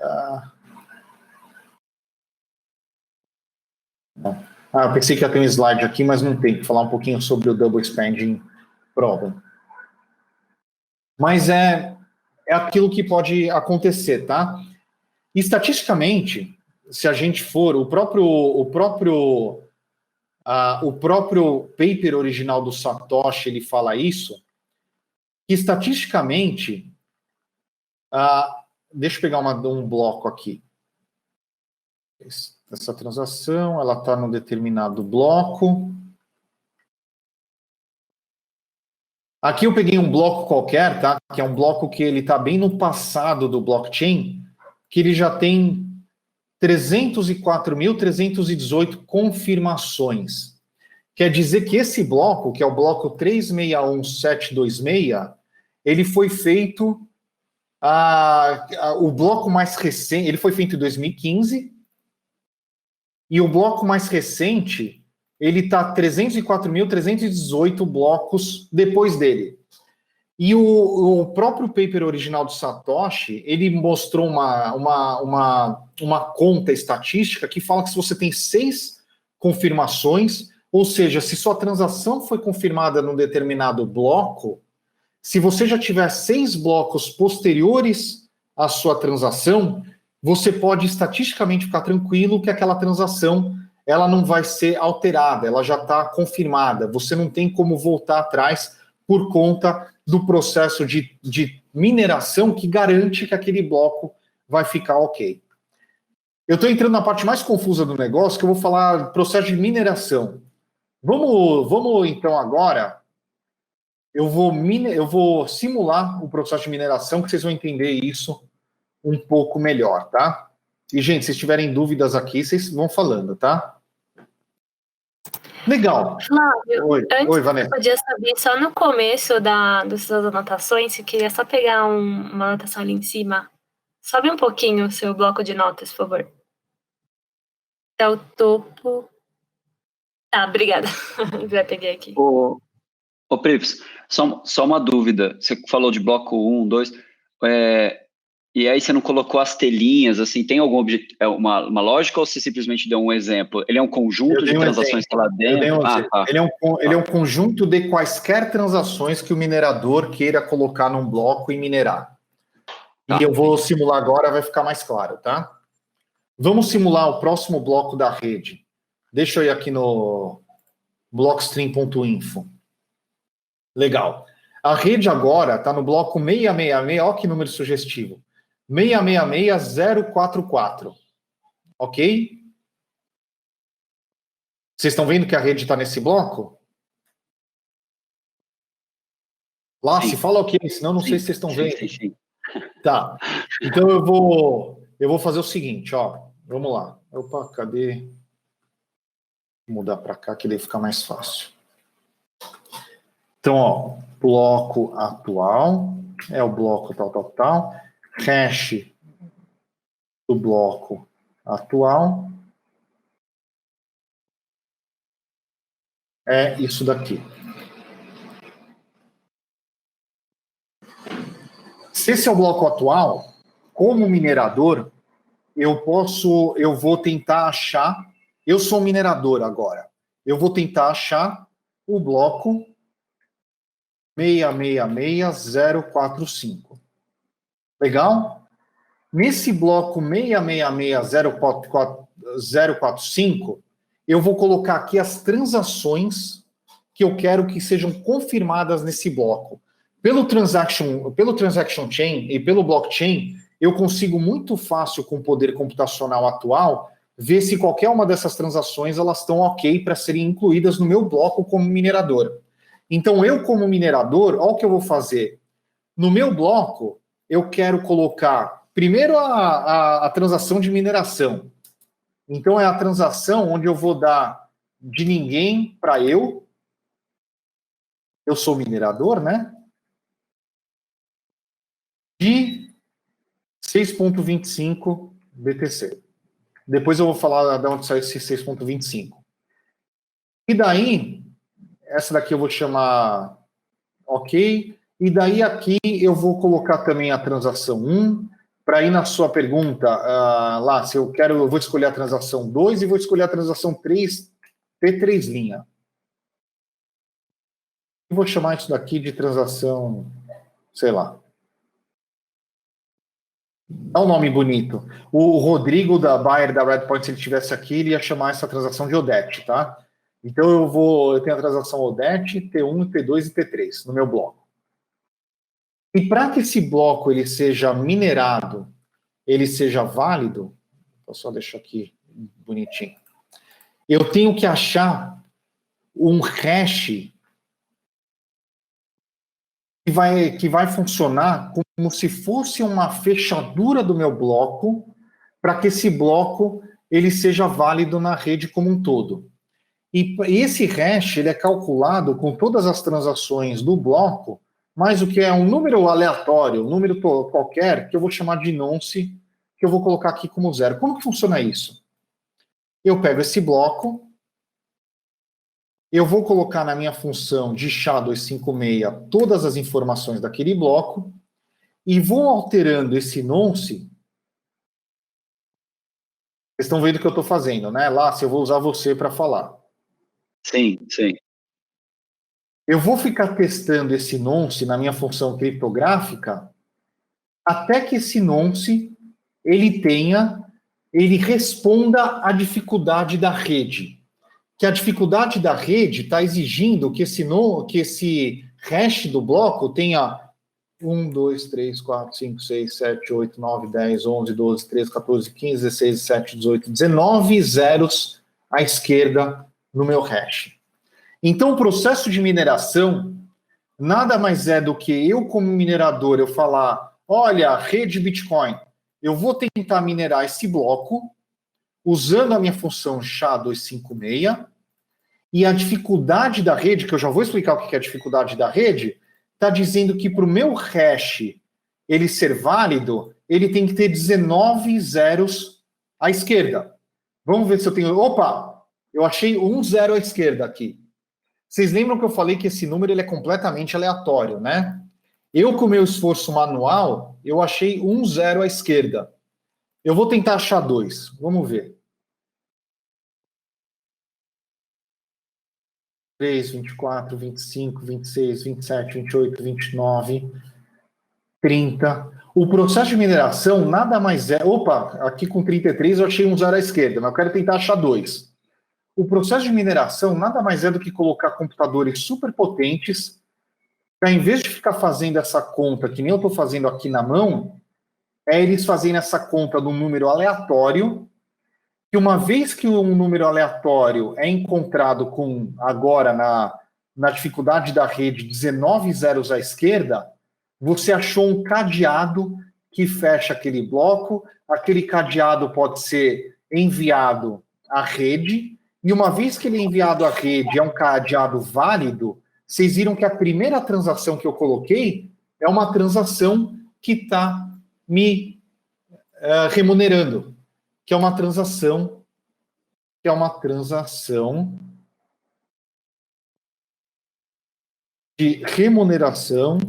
Eu pensei que ia ter um slide aqui, mas não tem, para falar um pouquinho sobre o Double Spending Problem. Mas é aquilo que pode acontecer, tá? Estatisticamente, se a gente for, o próprio paper original do Satoshi, ele fala isso, que estatisticamente, deixa eu pegar um bloco aqui. Essa transação, ela está num determinado bloco. Aqui eu peguei um bloco qualquer, tá? Que é um bloco que ele está bem no passado do blockchain, que ele já tem 304.318 confirmações. Quer dizer que esse bloco, que é o bloco 361726, ele foi feito, o bloco mais recente, ele foi feito em 2015, e o bloco mais recente, ele está 304.318 blocos depois dele. E o próprio paper original do Satoshi, ele mostrou uma conta estatística que fala que se você tem 6 confirmações, ou seja, se sua transação foi confirmada num determinado bloco, se você já tiver 6 blocos posteriores à sua transação, você pode estatisticamente ficar tranquilo que aquela transação ela não vai ser alterada, ela já está confirmada. Você não tem como voltar atrás por conta do processo de mineração que garante que aquele bloco vai ficar ok. Eu estou entrando na parte mais confusa do negócio, que eu vou falar processo de mineração. Vamos então agora, eu vou simular o processo de mineração, que vocês vão entender isso um pouco melhor, tá? E, gente, se tiverem dúvidas aqui, vocês vão falando, tá? Legal. Flávio, Oi, Vanessa. Eu podia saber só no começo das suas anotações, eu queria só pegar uma anotação ali em cima. Sobe um pouquinho o seu bloco de notas, por favor. Até o topo. Tá, obrigada. Já peguei aqui. Ô Prips, só uma dúvida. Você falou de bloco 1, 2, e aí você não colocou as telinhas, assim, tem algum uma lógica ou você simplesmente deu um exemplo? Ele é um conjunto de transações que lá dentro? Ele é um conjunto de quaisquer transações que o minerador queira colocar num bloco e minerar. Tá. E eu vou simular agora, vai ficar mais claro, tá? Vamos simular o próximo bloco da rede. Deixa eu ir aqui no blockstream.info. Legal. A rede agora está no bloco 666, olha que número sugestivo. 666044. Ok? Vocês estão vendo que a rede está nesse bloco? Lá, sim. Se fala ok, senão não sei se vocês estão vendo. Sim. Tá. Então eu vou fazer o seguinte, ó. Vamos lá. Opa, cadê? Vou mudar para cá que daí fica mais fácil. Então, ó, bloco atual é o bloco tal. Hash do bloco atual é isso daqui. Se esse é o bloco atual, como minerador, eu vou tentar achar, eu sou um minerador agora, eu vou tentar achar o bloco 666045. Legal? Nesse bloco 666045, eu vou colocar aqui as transações que eu quero que sejam confirmadas nesse bloco. Pelo transaction chain e pelo blockchain, eu consigo muito fácil, com o poder computacional atual, ver se qualquer uma dessas transações elas estão ok para serem incluídas no meu bloco como minerador. Então, eu, como minerador, olha o que eu vou fazer. No meu bloco, eu quero colocar, primeiro, a transação de mineração. Então, é a transação onde eu vou dar de ninguém para eu. Eu sou minerador, né? De 6,25 BTC. Depois eu vou falar de onde sai esse 6,25. E daí, essa daqui eu vou chamar ok. E daí aqui eu vou colocar também a transação 1, para ir na sua pergunta, lá, se eu quero, eu vou escolher a transação 2 e vou escolher a transação 3, T3 linha. Eu vou chamar isso daqui de transação, sei lá. Dá um nome bonito. O Rodrigo, da Bayer, da Redpoint, se ele estivesse aqui, ele ia chamar essa transação de Odete, tá? Então eu tenho a transação Odete, T1, T2 e T3 no meu bloco. E para que esse bloco ele seja minerado, ele seja válido, vou só deixar aqui bonitinho, eu tenho que achar um hash que vai funcionar como se fosse uma fechadura do meu bloco, para que esse bloco ele seja válido na rede como um todo. E esse hash ele é calculado com todas as transações do bloco, mais o que é um número aleatório, um número qualquer, que eu vou chamar de nonce, que eu vou colocar aqui como 0. Como que funciona isso? Eu pego esse bloco, eu vou colocar na minha função de SHA-256 todas as informações daquele bloco, e vou alterando esse nonce. Vocês estão vendo o que eu estou fazendo, né? Lá, se eu vou usar você para falar. Sim, sim. Eu vou ficar testando esse nonce na minha função criptográfica até que esse nonce ele responda à dificuldade da rede. Que a dificuldade da rede está exigindo que esse hash do bloco tenha 1, 2, 3, 4, 5, 6, 7, 8, 9, 10, 11, 12, 13, 14, 15, 16, 17, 18, 19 zeros à esquerda no meu hash. Então, o processo de mineração nada mais é do que eu, como minerador, eu falar, olha, rede Bitcoin, eu vou tentar minerar esse bloco usando a minha função SHA-256 e a dificuldade da rede, que eu já vou explicar o que é a dificuldade da rede, está dizendo que para o meu hash ele ser válido, ele tem que ter 19 zeros à esquerda. Vamos ver se eu tenho... Opa! Eu achei um zero à esquerda aqui. Vocês lembram que eu falei que esse número ele é completamente aleatório, né? Eu, com o meu esforço manual, eu achei um zero à esquerda. Eu vou tentar achar 2. Vamos ver. 3, 24, 25, 26, 27, 28, 29, 30. O processo de mineração nada mais é... Opa, aqui com 33 eu achei um zero à esquerda, mas eu quero tentar achar 2. O processo de mineração nada mais é do que colocar computadores super potentes para, em vez de ficar fazendo essa conta, que nem eu estou fazendo aqui na mão, eles fazerem essa conta de um número aleatório, que uma vez que um número aleatório é encontrado com, agora, na dificuldade da rede, 19 zeros à esquerda, você achou um cadeado que fecha aquele bloco, aquele cadeado pode ser enviado à rede, e uma vez que ele é enviado à rede, é um cadeado válido, vocês viram que a primeira transação que eu coloquei é uma transação que está me remunerando, que é uma transação de remuneração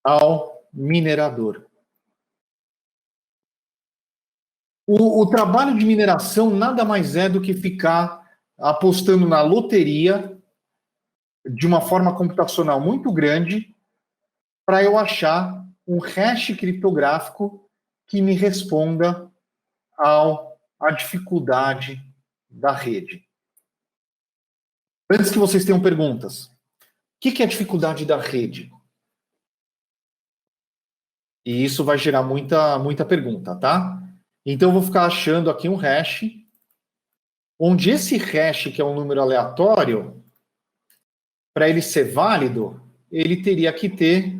ao minerador. O trabalho de mineração nada mais é do que ficar apostando na loteria de uma forma computacional muito grande para eu achar um hash criptográfico que me responda à dificuldade da rede. Antes que vocês tenham perguntas, o que é a dificuldade da rede? E isso vai gerar muita pergunta, tá? Então eu vou ficar achando aqui um hash, onde esse hash, que é um número aleatório, para ele ser válido, ele teria que ter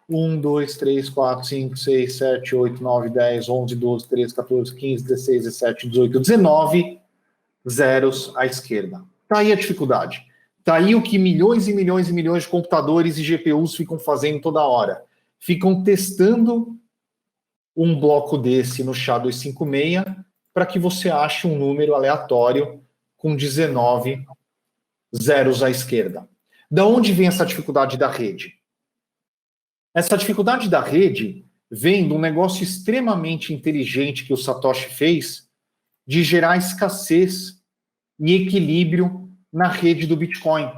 1, 2, 3, 4, 5, 6, 7, 8, 9, 10, 11, 12, 13, 14, 15, 16, 17, 18, 19 zeros à esquerda. Está aí a dificuldade. Está aí o que milhões e milhões e milhões de computadores e GPUs ficam fazendo toda hora. Ficam testando um bloco desse no SHA-256 para que você ache um número aleatório com 19 zeros à esquerda. Da onde vem essa dificuldade da rede? Essa dificuldade da rede vem de um negócio extremamente inteligente que o Satoshi fez de gerar escassez e equilíbrio na rede do Bitcoin.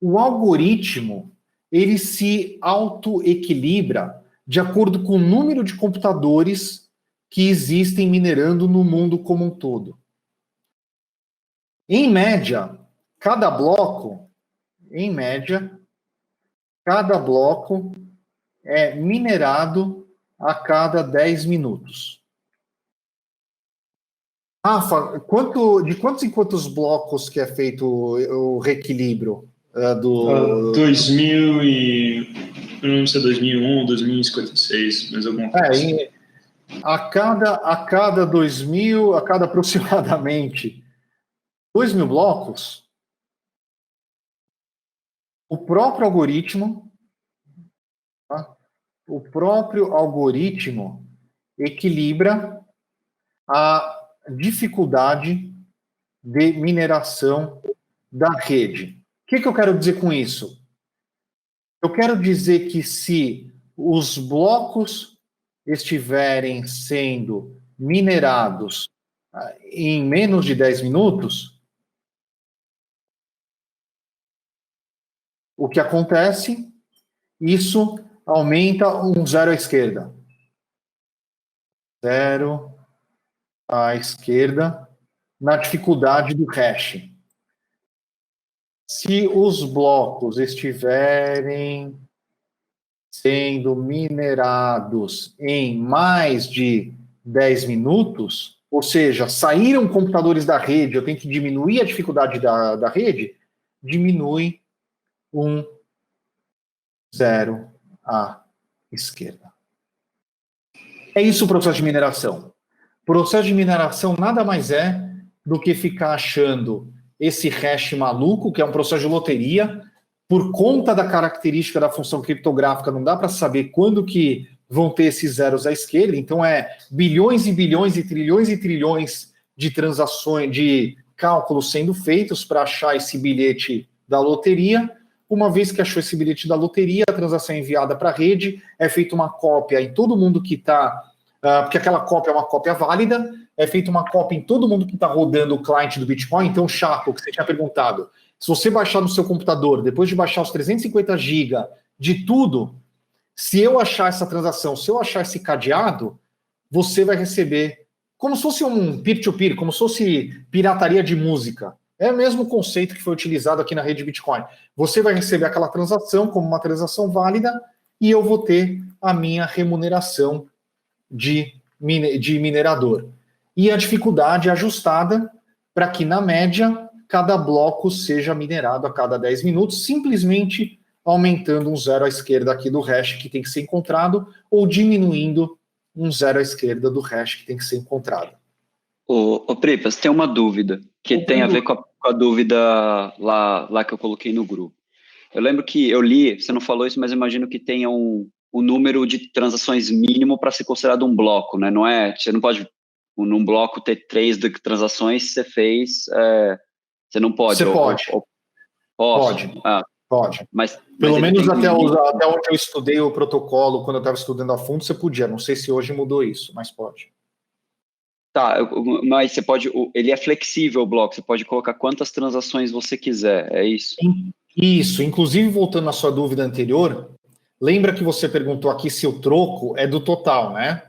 O algoritmo, ele se autoequilibra de acordo com o número de computadores que existem minerando no mundo como um todo. Em média, cada bloco é minerado a cada 10 minutos. Rafa, de quantos em quantos blocos que é feito o reequilíbrio do... 2000 e... Eu não lembro se é 2001 ou 2056, mas alguma coisa assim. A cada 2000, a cada aproximadamente 2.000 blocos, o próprio algoritmo equilibra a dificuldade de mineração da rede. O que eu quero dizer com isso? Eu quero dizer que se os blocos estiverem sendo minerados em menos de 10 minutos, o que acontece? Isso aumenta um zero à esquerda. Zero à esquerda na dificuldade do hash. Se os blocos estiverem sendo minerados em mais de 10 minutos, ou seja, saíram computadores da rede, eu tenho que diminuir a dificuldade da rede, diminui um zero à esquerda. É isso o processo de mineração. O processo de mineração nada mais é do que ficar achando esse hash maluco, que é um processo de loteria. Por conta da característica da função criptográfica, não dá para saber quando que vão ter esses zeros à esquerda, então é bilhões e bilhões e trilhões de transações, de cálculos sendo feitos para achar esse bilhete da loteria. Uma vez que achou esse bilhete da loteria, a transação é enviada para a rede, é feita uma cópia em todo mundo que está... porque aquela cópia é uma cópia válida, é feita uma cópia em todo mundo que está rodando o cliente do Bitcoin. Então, Chaco, que você tinha perguntado, se você baixar no seu computador, depois de baixar os 350 GB de tudo, se eu achar essa transação, se eu achar esse cadeado, você vai receber como se fosse um peer-to-peer, como se fosse pirataria de música. É o mesmo conceito que foi utilizado aqui na rede Bitcoin. Você vai receber aquela transação como uma transação válida e eu vou ter a minha remuneração de minerador. E a dificuldade ajustada para que, na média, cada bloco seja minerado a cada 10 minutos, simplesmente aumentando um zero à esquerda aqui do hash que tem que ser encontrado, ou diminuindo um zero à esquerda do hash que tem que ser encontrado. Ô Pripas, tem uma dúvida, que tem a ver com a dúvida lá que eu coloquei no grupo. Eu lembro que eu li, você não falou isso, mas eu imagino que tenha um número de transações mínimo para ser considerado um bloco, né? Não é, você não pode, num bloco, ter 3 transações que você fez, você não pode. Você pode. Pode. Pode. Mas pelo menos até onde eu estudei o protocolo, quando eu estava estudando a fundo, você podia. Não sei se hoje mudou isso, mas pode. Tá, mas você pode, ele é flexível o bloco, você pode colocar quantas transações você quiser, é isso? Isso, inclusive voltando à sua dúvida anterior, lembra que você perguntou aqui se o troco é do total, né?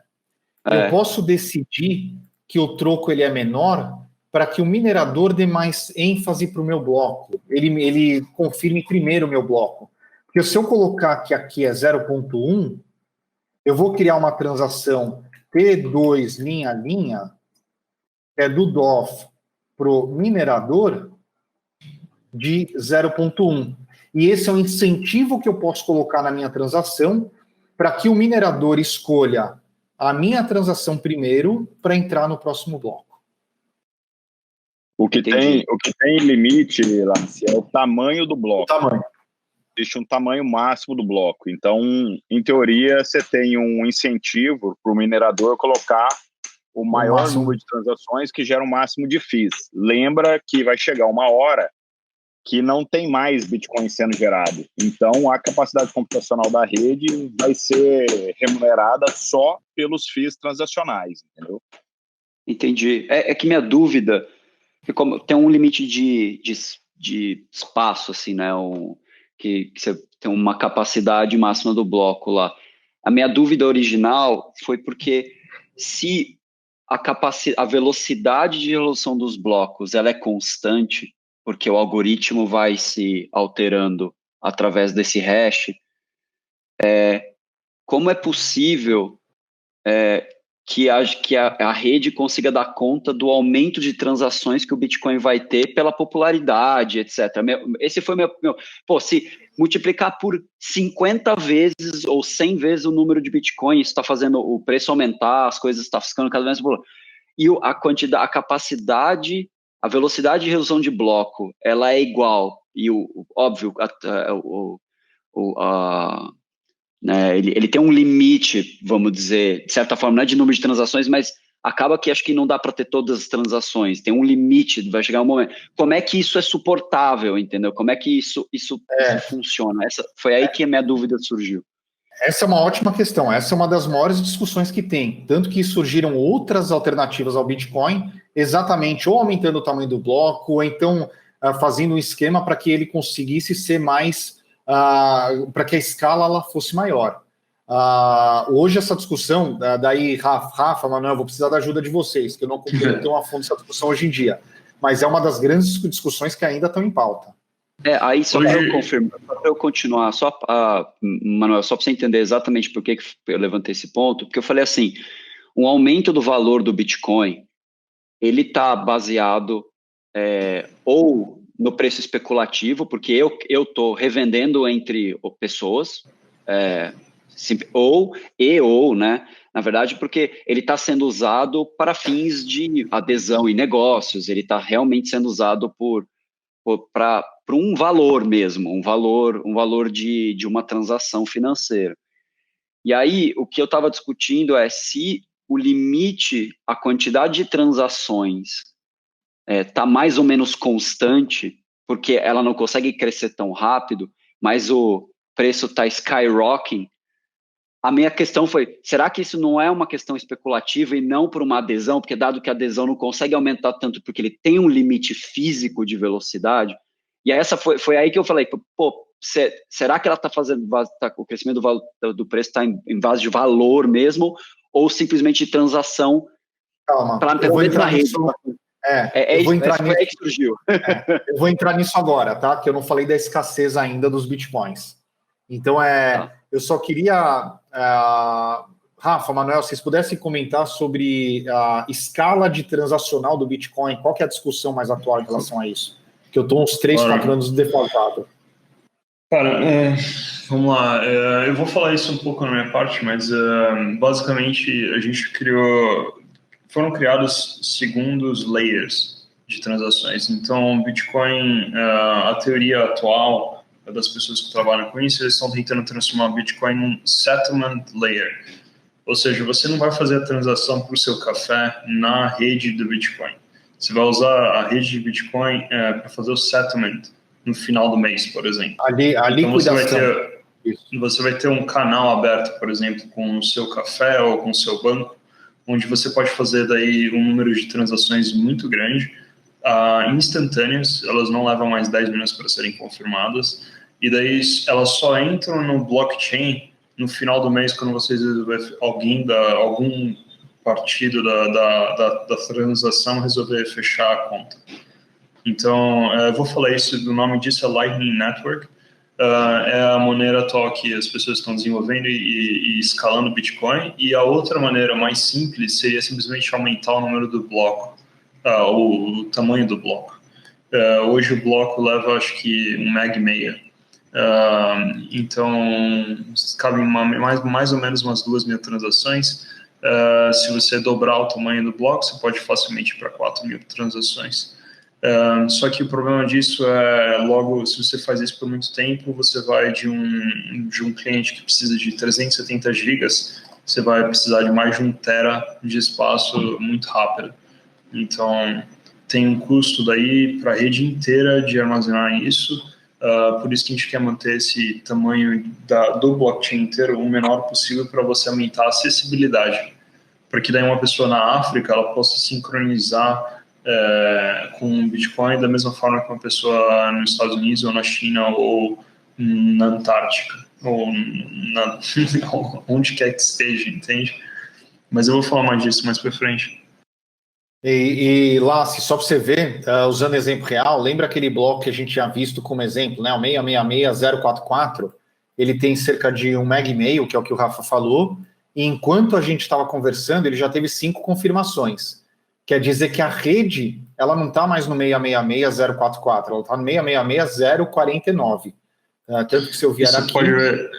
Eu posso decidir que o troco ele é menor para que o minerador dê mais ênfase para o meu bloco, ele confirme primeiro o meu bloco. Porque se eu colocar que aqui é 0.1, eu vou criar uma transação T2 linha a linha, do DOF para o minerador de 0.1. E esse é um incentivo que eu posso colocar na minha transação para que o minerador escolha a minha transação primeiro para entrar no próximo bloco. O que tem limite, Lance, é o tamanho do bloco. O tamanho. Existe um tamanho máximo do bloco. Então, em teoria, você tem um incentivo para o minerador colocar o maior número de transações que gera o máximo de FIIs. Lembra que vai chegar uma hora que não tem mais Bitcoin sendo gerado. Então, a capacidade computacional da rede vai ser remunerada só pelos FIIs transacionais, entendeu? Entendi. É que minha dúvida, que como tem um limite de espaço, assim, né? Que você tem uma capacidade máxima do bloco lá. A minha dúvida original foi porque se a velocidade de resolução dos blocos ela é constante, porque o algoritmo vai se alterando através desse hash, como é possível que a rede consiga dar conta do aumento de transações que o Bitcoin vai ter pela popularidade, etc. Esse foi meu... Pô, se multiplicar por 50 vezes ou 100 vezes o número de Bitcoin, isso está fazendo o preço aumentar, as coisas estão ficando cada vez mais... E a quantidade, a capacidade, a velocidade de resolução de bloco, ela é igual. E, óbvio, né, ele tem um limite, vamos dizer, de certa forma, não é de número de transações, mas acaba que acho que não dá para ter todas as transações, tem um limite, vai chegar um momento. Como é que isso é suportável, entendeu? Como é que isso funciona? Foi aí que a minha dúvida surgiu. Essa é uma ótima questão, essa é uma das maiores discussões que tem, tanto que surgiram outras alternativas ao Bitcoin, exatamente ou aumentando o tamanho do bloco, ou então fazendo um esquema para que ele conseguisse ser mais, para que a escala ela fosse maior. Hoje essa discussão, daí Rafa, Manuel, vou precisar da ajuda de vocês, que eu não acompanho tão a fundo essa discussão hoje em dia, mas é uma das grandes discussões que ainda estão em pauta. Aí só para eu confirmar, para eu continuar, Manuel, só para você entender exatamente por que eu levantei esse ponto, porque eu falei assim, um aumento do valor do Bitcoin, ele está baseado ou no preço especulativo, porque eu estou revendendo entre pessoas, ou, né, na verdade, porque ele está sendo usado para fins de adesão em negócios, ele está realmente sendo usado para um valor mesmo, um valor de uma transação financeira. E aí, o que eu estava discutindo é se o limite, a quantidade de transações está mais ou menos constante, porque ela não consegue crescer tão rápido, mas o preço está skyrocketing. A minha questão foi, será que isso não é uma questão especulativa e não por uma adesão? Porque dado que a adesão não consegue aumentar tanto porque ele tem um limite físico de velocidade, e essa foi aí que eu falei, pô, será que ela está fazendo, o crescimento do preço está em base de valor mesmo, ou simplesmente de transação? Calma, eu vou entrar nisso. Foi aí que surgiu. Eu vou entrar nisso agora, tá? Que eu não falei da escassez ainda dos bitcoins. Então, eu só queria... Rafa, Manuel, se vocês pudessem comentar sobre a escala de transacional do Bitcoin, qual que é a discussão mais atual em relação a isso? Que eu estou uns 3, 4 anos defasado. Cara, vamos lá. Eu vou falar isso um pouco na minha parte, mas basicamente a gente foram criados segundos layers de transações. Então, Bitcoin, a teoria atual das pessoas que trabalham com isso, eles estão tentando transformar o Bitcoin num settlement layer. Ou seja, você não vai fazer a transação para o seu café na rede do Bitcoin. Você vai usar a rede de Bitcoin para fazer o settlement no final do mês, por exemplo. Então você vai ter um canal aberto, por exemplo, com o seu café ou com o seu banco, onde você pode fazer daí um número de transações muito grande, instantâneas, elas não levam mais 10 minutos para serem confirmadas, e daí elas só entram no blockchain no final do mês, quando vocês algum partido da transação resolver fechar a conta. Então, eu vou falar isso, o nome disso é Lightning Network. É a maneira atual que as pessoas estão desenvolvendo e escalando Bitcoin, e a outra maneira mais simples seria simplesmente aumentar o número do bloco, o tamanho do bloco. Hoje o bloco leva, acho que, 1,5 MB. Então, cabem mais ou menos umas 2.000 transações. Se você dobrar o tamanho do bloco, você pode facilmente ir para 4.000 transações. Só que o problema disso é, logo, se você faz isso por muito tempo, você vai de um cliente que precisa de 370 gigas, você vai precisar de mais de 1 tera de espaço muito rápido. Então, tem um custo daí para a rede inteira de armazenar isso, por isso que a gente quer manter esse tamanho do blockchain inteiro o menor possível para você aumentar a acessibilidade, para que daí uma pessoa na África ela possa sincronizar com o Bitcoin da mesma forma que uma pessoa nos Estados Unidos ou na China ou na Antártica ou onde quer que esteja, entende? Mas eu vou falar mais disso mais para frente. E Lassi, só para você ver, usando exemplo real, lembra aquele bloco que a gente tinha visto como exemplo, né? O 666.044, ele tem cerca de 1,5 MB, que é o que o Rafa falou, e enquanto a gente estava conversando, ele já teve 5 confirmações. Quer dizer que a rede, ela não está mais no 666.044, ela está no 666.049. Tanto que se eu vier aqui... Você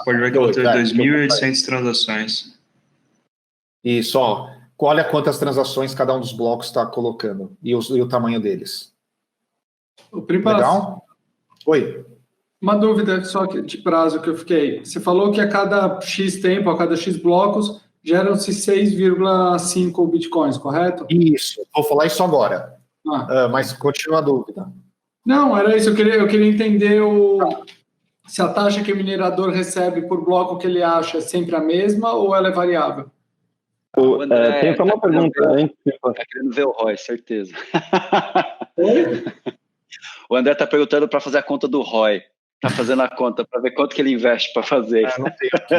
pode ver que ela teve 2.800 transações. Isso, ó. Olha quantas transações cada um dos blocos está colocando e o tamanho deles. Legal? Oi. Uma dúvida só de prazo que eu fiquei. Você falou que a cada X tempo, a cada X blocos, geram-se 6,5 bitcoins, correto? Isso, vou falar isso agora. Mas continua a dúvida. Não, era isso. Eu queria entender se a taxa que o minerador recebe por bloco que ele acha é sempre a mesma ou ela é variável? Tem só uma pergunta antes. Tá querendo ver o ROI, certeza. Oi? O André tá perguntando para fazer a conta do ROI. Tá fazendo a conta para ver quanto que ele investe para fazer. Não tenho aqui.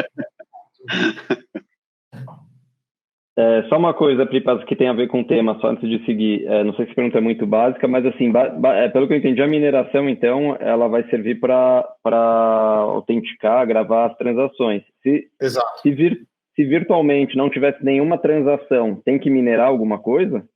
Só uma coisa, Pripas, que tem a ver com o tema, só antes de seguir. Não sei se a pergunta é muito básica, mas assim, pelo que eu entendi, a mineração, então, ela vai servir para autenticar, gravar as transações. Exato. Se virtualmente não tivesse nenhuma transação, tem que minerar alguma coisa?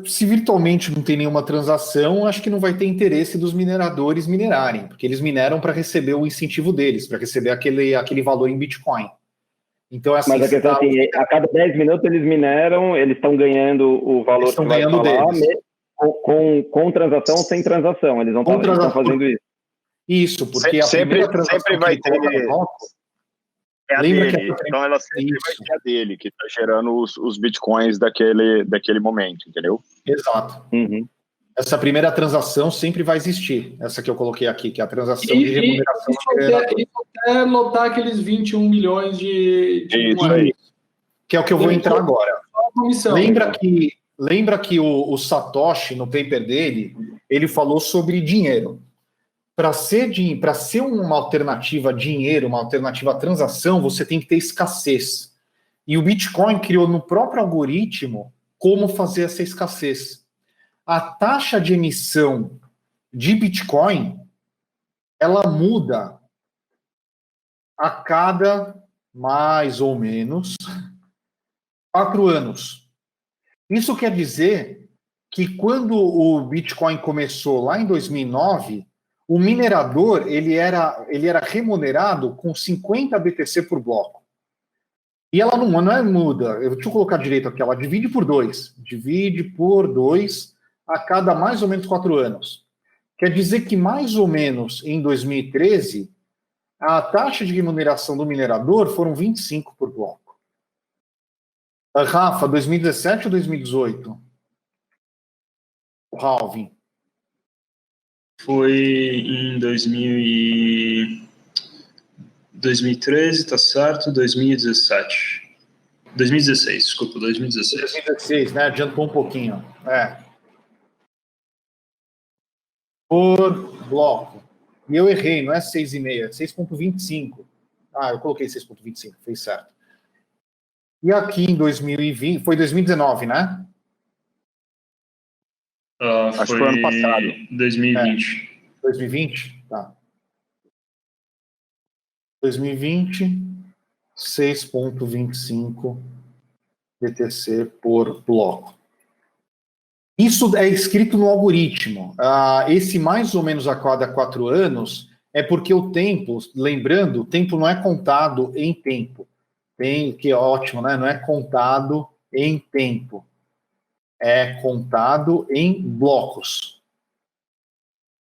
Se virtualmente não tem nenhuma transação, acho que não vai ter interesse dos mineradores minerarem, porque eles mineram para receber o incentivo deles, para receber aquele valor em Bitcoin. Então, assim, mas a questão é assim, a cada 10 minutos eles mineram, eles estão ganhando o valor que vai falar, com transação ou sem transação, eles não estão fazendo isso. Isso, porque sempre vai ter... É a dele, então ela sempre vai ser a dele, que está gerando os bitcoins daquele momento, entendeu? Exato. Uhum. Essa primeira transação sempre vai existir, essa que eu coloquei aqui, que é a transação de remuneração. E até lotar aqueles 21 milhões de isso aí. Que é o que eu vou entrar agora. Lembra que o Satoshi, no paper dele, ele falou sobre dinheiro. Para ser uma alternativa a dinheiro, uma alternativa à transação, você tem que ter escassez. E o Bitcoin criou no próprio algoritmo como fazer essa escassez. A taxa de emissão de Bitcoin, ela muda a cada mais ou menos 4 anos. Isso quer dizer que quando o Bitcoin começou lá em 2009, o minerador ele era remunerado com 50 BTC por bloco. E ela não muda. Deixa eu colocar direito aqui. Ela divide por 2. Divide por 2 a cada mais ou menos 4 anos. Quer dizer que mais ou menos em 2013, a taxa de remuneração do minerador foram 25 por bloco. Rafa, 2017 ou 2018? O halving. Foi em 2013, tá certo? 2017. 2016, desculpa, 2016. 2016, né? Adiantou um pouquinho. Por bloco. E eu errei, não é 6,5, é 6,25. Eu coloquei 6,25, fez certo. E aqui em 2020, foi 2019, né? Acho que foi ano passado. 2020. 2020? Tá. 2020, 6,25 BTC por bloco. Isso é escrito no algoritmo. Esse mais ou menos a cada 4 anos é porque o tempo, lembrando, o tempo não é contado em tempo. Que é ótimo, né? Não é contado em tempo. É contado em blocos.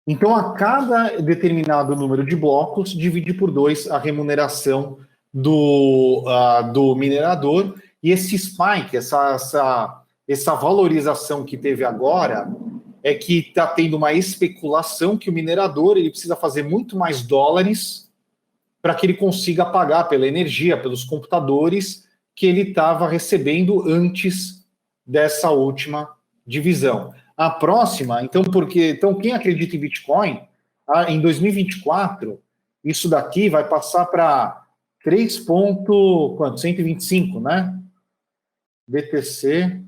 Então, a cada determinado número de blocos, divide por 2 a remuneração do minerador. E esse spike, essa valorização que teve agora, é que está tendo uma especulação que o minerador ele precisa fazer muito mais dólares para que ele consiga pagar pela energia, pelos computadores que ele estava recebendo antes dessa última divisão. A próxima, então quem acredita em Bitcoin, em 2024, isso daqui vai passar para 125, né? BTC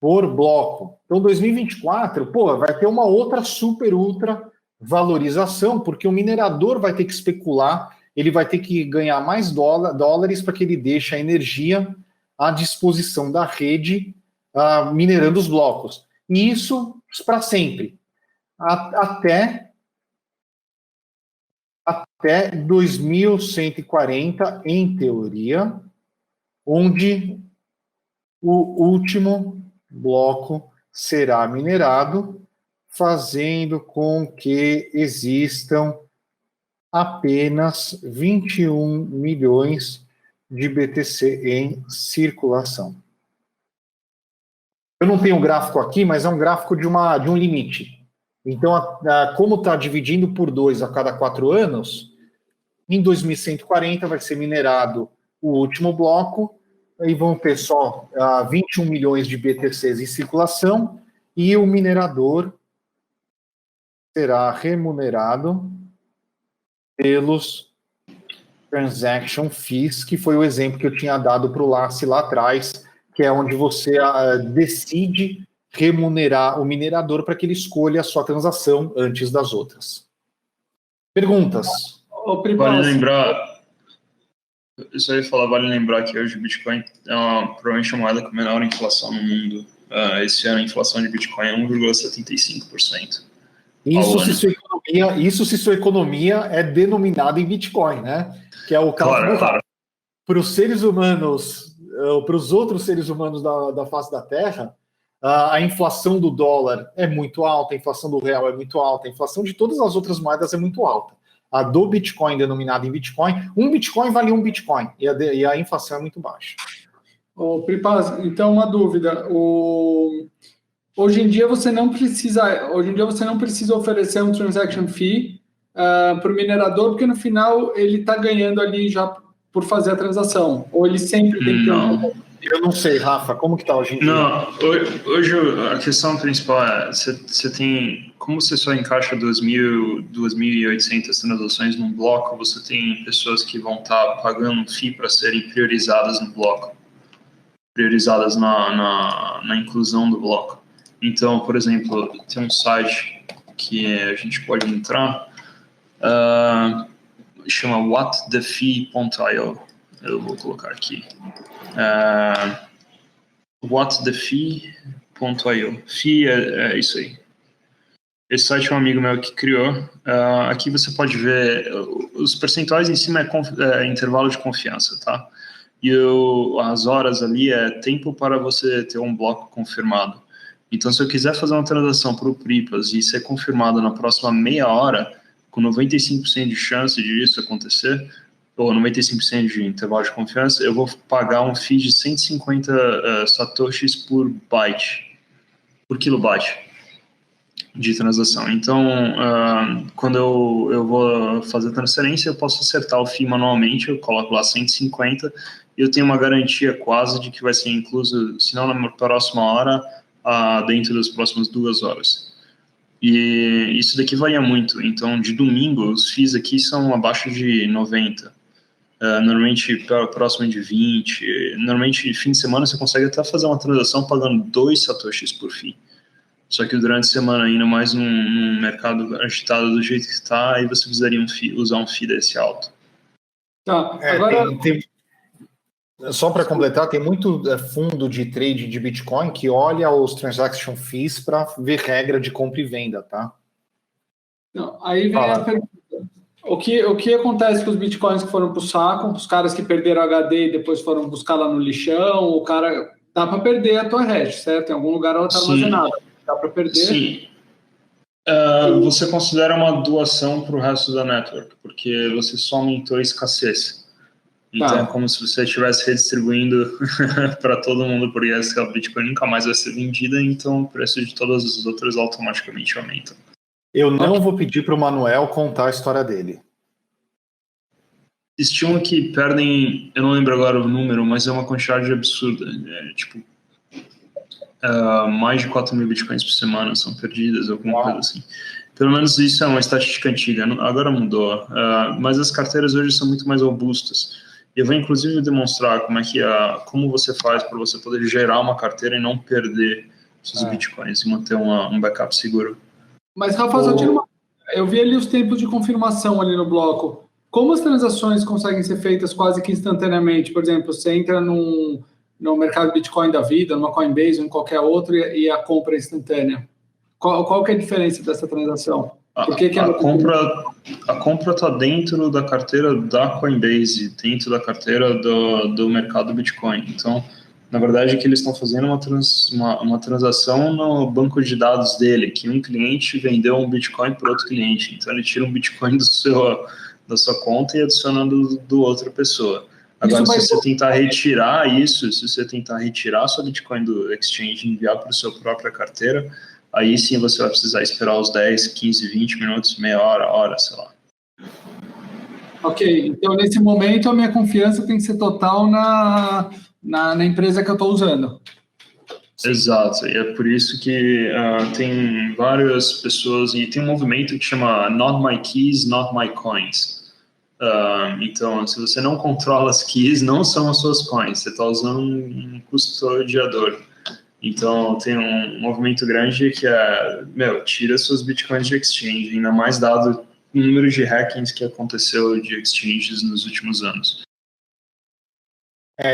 por bloco. Então, 2024, vai ter uma outra super ultra valorização, porque o minerador vai ter que especular, ele vai ter que ganhar mais dólares para que ele deixe a energia à disposição da rede, minerando os blocos. E isso para sempre. Até 2140, em teoria, onde o último bloco será minerado, fazendo com que existam apenas 21 milhões de BTC em circulação. Eu não tenho um gráfico aqui, mas é um gráfico de um limite. Então, como está dividindo por 2 a cada 4 anos, em 2140 vai ser minerado o último bloco, aí vão ter só 21 milhões de BTCs em circulação, e o minerador será remunerado pelos transaction fees, que foi o exemplo que eu tinha dado para o Lasse lá atrás, que é onde você decide remunerar o minerador para que ele escolha a sua transação antes das outras. Perguntas? Vale lembrar, isso aí vale lembrar que hoje o Bitcoin é provavelmente a moeda com menor inflação no mundo. Esse ano a inflação de Bitcoin é 1,75%. Isso se sua economia é denominada em Bitcoin, né? Que é o cálculo claro. Para os seres humanos, para os outros seres humanos da face da Terra, a inflação do dólar é muito alta, a inflação do real é muito alta, a inflação de todas as outras moedas é muito alta. A do Bitcoin, denominada em Bitcoin, um Bitcoin vale um Bitcoin, e a inflação é muito baixa. Pripaz, então uma dúvida. Hoje em dia você não precisa oferecer um transaction fee para o minerador, porque no final ele está ganhando ali já por fazer a transação. Ou ele sempre tem que ter Eu não sei, Rafa, como que está hoje em dia? Não, hoje a questão principal é, você tem, como você só encaixa 2.800 transações num bloco, você tem pessoas que vão estar pagando um FII para serem priorizadas no bloco, priorizadas na inclusão do bloco. Então, por exemplo, tem um site que a gente pode entrar, chama whatthefee.io. Eu vou colocar aqui. Whatthefee.io. FEE é isso aí. Esse site é um amigo meu que criou. Aqui você pode ver os percentuais em cima é intervalo de confiança, tá? E as horas ali é tempo para você ter um bloco confirmado. Então, se eu quiser fazer uma transação para o Pripas e ser confirmado na próxima meia hora, com 95% de chance disso acontecer, ou 95% de intervalo de confiança, eu vou pagar um fee de 150 satoshis por byte, por kilobyte. de transação. Então, quando eu vou fazer transferência, eu posso acertar o FII manualmente, eu coloco lá 150 e eu tenho uma garantia quase de que vai ser incluso, se não na próxima hora, dentro das próximas 2 horas. E isso daqui varia muito. Então, de domingo, os FIIs aqui são abaixo de 90. Normalmente próximo de 20. Normalmente, fim de semana, você consegue até fazer uma transação pagando 2 satoshis por FII. Só que durante a semana, ainda mais num mercado agitado do jeito que está, aí você precisaria usar um FII desse alto. Tá, agora... Só para completar, tem muito fundo de trade de Bitcoin que olha os transaction fees para ver regra de compra e venda, tá? Não, aí vem a pergunta. O que acontece com os Bitcoins que foram para o saco, os caras que perderam HD e depois foram buscar lá no lixão, o cara... Dá para perder a tua hash, certo? Em algum lugar ela está armazenada. Dá para perder? Sim. Você considera uma doação para o resto da network, porque você só aumentou a escassez. Então é como se você estivesse redistribuindo para todo mundo, porque essa Bitcoin nunca mais vai ser vendida, então o preço de todas as outras automaticamente aumenta. Eu não vou pedir para o Manuel contar a história dele. Estimam que perdem, eu não lembro agora o número, mas é uma quantidade absurda. Mais de 4 mil bitcoins por semana são perdidas, alguma coisa assim. Pelo menos isso é uma estatística antiga, agora mudou. Mas as carteiras hoje são muito mais robustas. Eu vou inclusive demonstrar como você faz para você poder gerar uma carteira e não perder seus bitcoins e manter um backup seguro. Mas, Rafa, eu vi ali os tempos de confirmação ali no bloco. Como as transações conseguem ser feitas quase que instantaneamente? Por exemplo, você entra no mercado Bitcoin da vida, numa Coinbase ou em qualquer outro e a compra é instantânea. Qual que é a diferença dessa transação? A compra está dentro da carteira da Coinbase, dentro da carteira do mercado Bitcoin. Então, na verdade, o que eles estão fazendo é uma transação no banco de dados dele, que um cliente vendeu um Bitcoin para outro cliente. Então, ele tira um Bitcoin da sua conta e adiciona do outra pessoa. Agora, se você tentar retirar isso, se você tentar retirar sua Bitcoin do exchange e enviar para a sua própria carteira, aí sim você vai precisar esperar os 10, 15, 20 minutos, meia hora, sei lá. Ok, então nesse momento a minha confiança tem que ser total na empresa que eu estou usando. Exato, e é por isso que tem várias pessoas, e tem um movimento que chama Not My Keys, Not My Coins. Então, se você não controla as keys, não são as suas coins, você está usando um custodiador. Então, tem um movimento grande que tira suas bitcoins de exchange, ainda mais dado o número de hackings que aconteceu de exchanges nos últimos anos.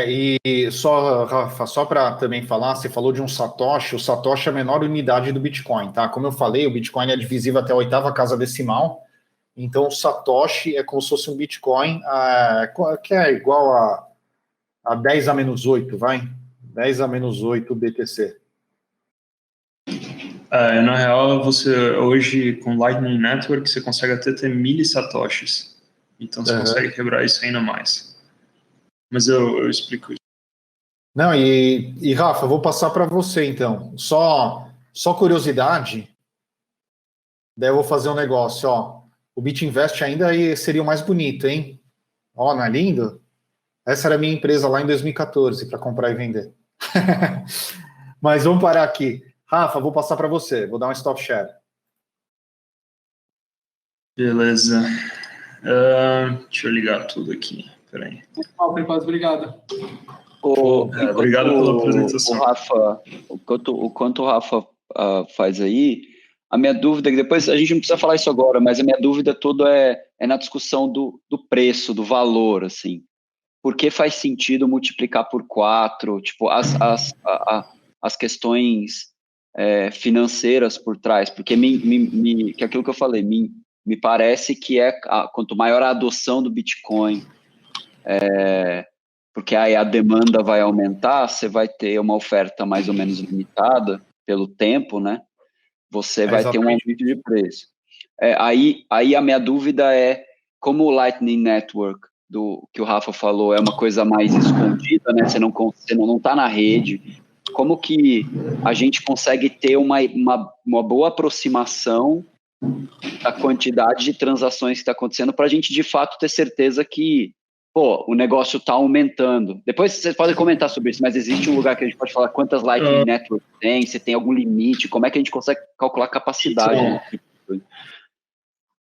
E só, Rafa, só para também falar, você falou de um Satoshi, o Satoshi é a menor unidade do Bitcoin, tá? Como eu falei, o Bitcoin é divisível até a 8ª casa decimal, então o Satoshi é como se fosse um Bitcoin que é igual a 10 a menos 8, vai? 10 a menos 8 BTC. Na real, você hoje com Lightning Network, você consegue até ter 1000 satoshis. Então você consegue quebrar isso ainda mais. Mas eu explico isso. Não, e Rafa, vou passar para você então. Só curiosidade, daí eu vou fazer um negócio, ó. O BitInvest ainda seria o mais bonito, hein? Ó, não é lindo? Essa era a minha empresa lá em 2014 para comprar e vender. Mas vamos parar aqui. Rafa, vou passar para você. Vou dar um stop share. Beleza. Deixa eu ligar tudo aqui. Peraí. Obrigado. Obrigado pela apresentação. Rafa, o quanto o Rafa faz aí, a minha dúvida, que depois a gente não precisa falar isso agora, mas a minha dúvida toda é na discussão do preço, do valor, assim. Por que faz sentido multiplicar por 4? Tipo, as questões financeiras por trás, porque que é aquilo que eu falei, me parece que quanto maior a adoção do Bitcoin, porque aí a demanda vai aumentar, você vai ter uma oferta mais ou menos limitada pelo tempo, né? Você vai ter um aumento de preço. Aí a minha dúvida é, como o Lightning Network, que o Rafa falou, é uma coisa mais escondida, né? Você não está na rede, como que a gente consegue ter uma boa aproximação da quantidade de transações que está acontecendo para a gente, de fato, ter certeza que, pô, o negócio está aumentando. Depois vocês podem comentar sobre isso, mas existe um lugar que a gente pode falar quantas Lightning Network tem, se tem algum limite, como é que a gente consegue calcular a capacidade? Então,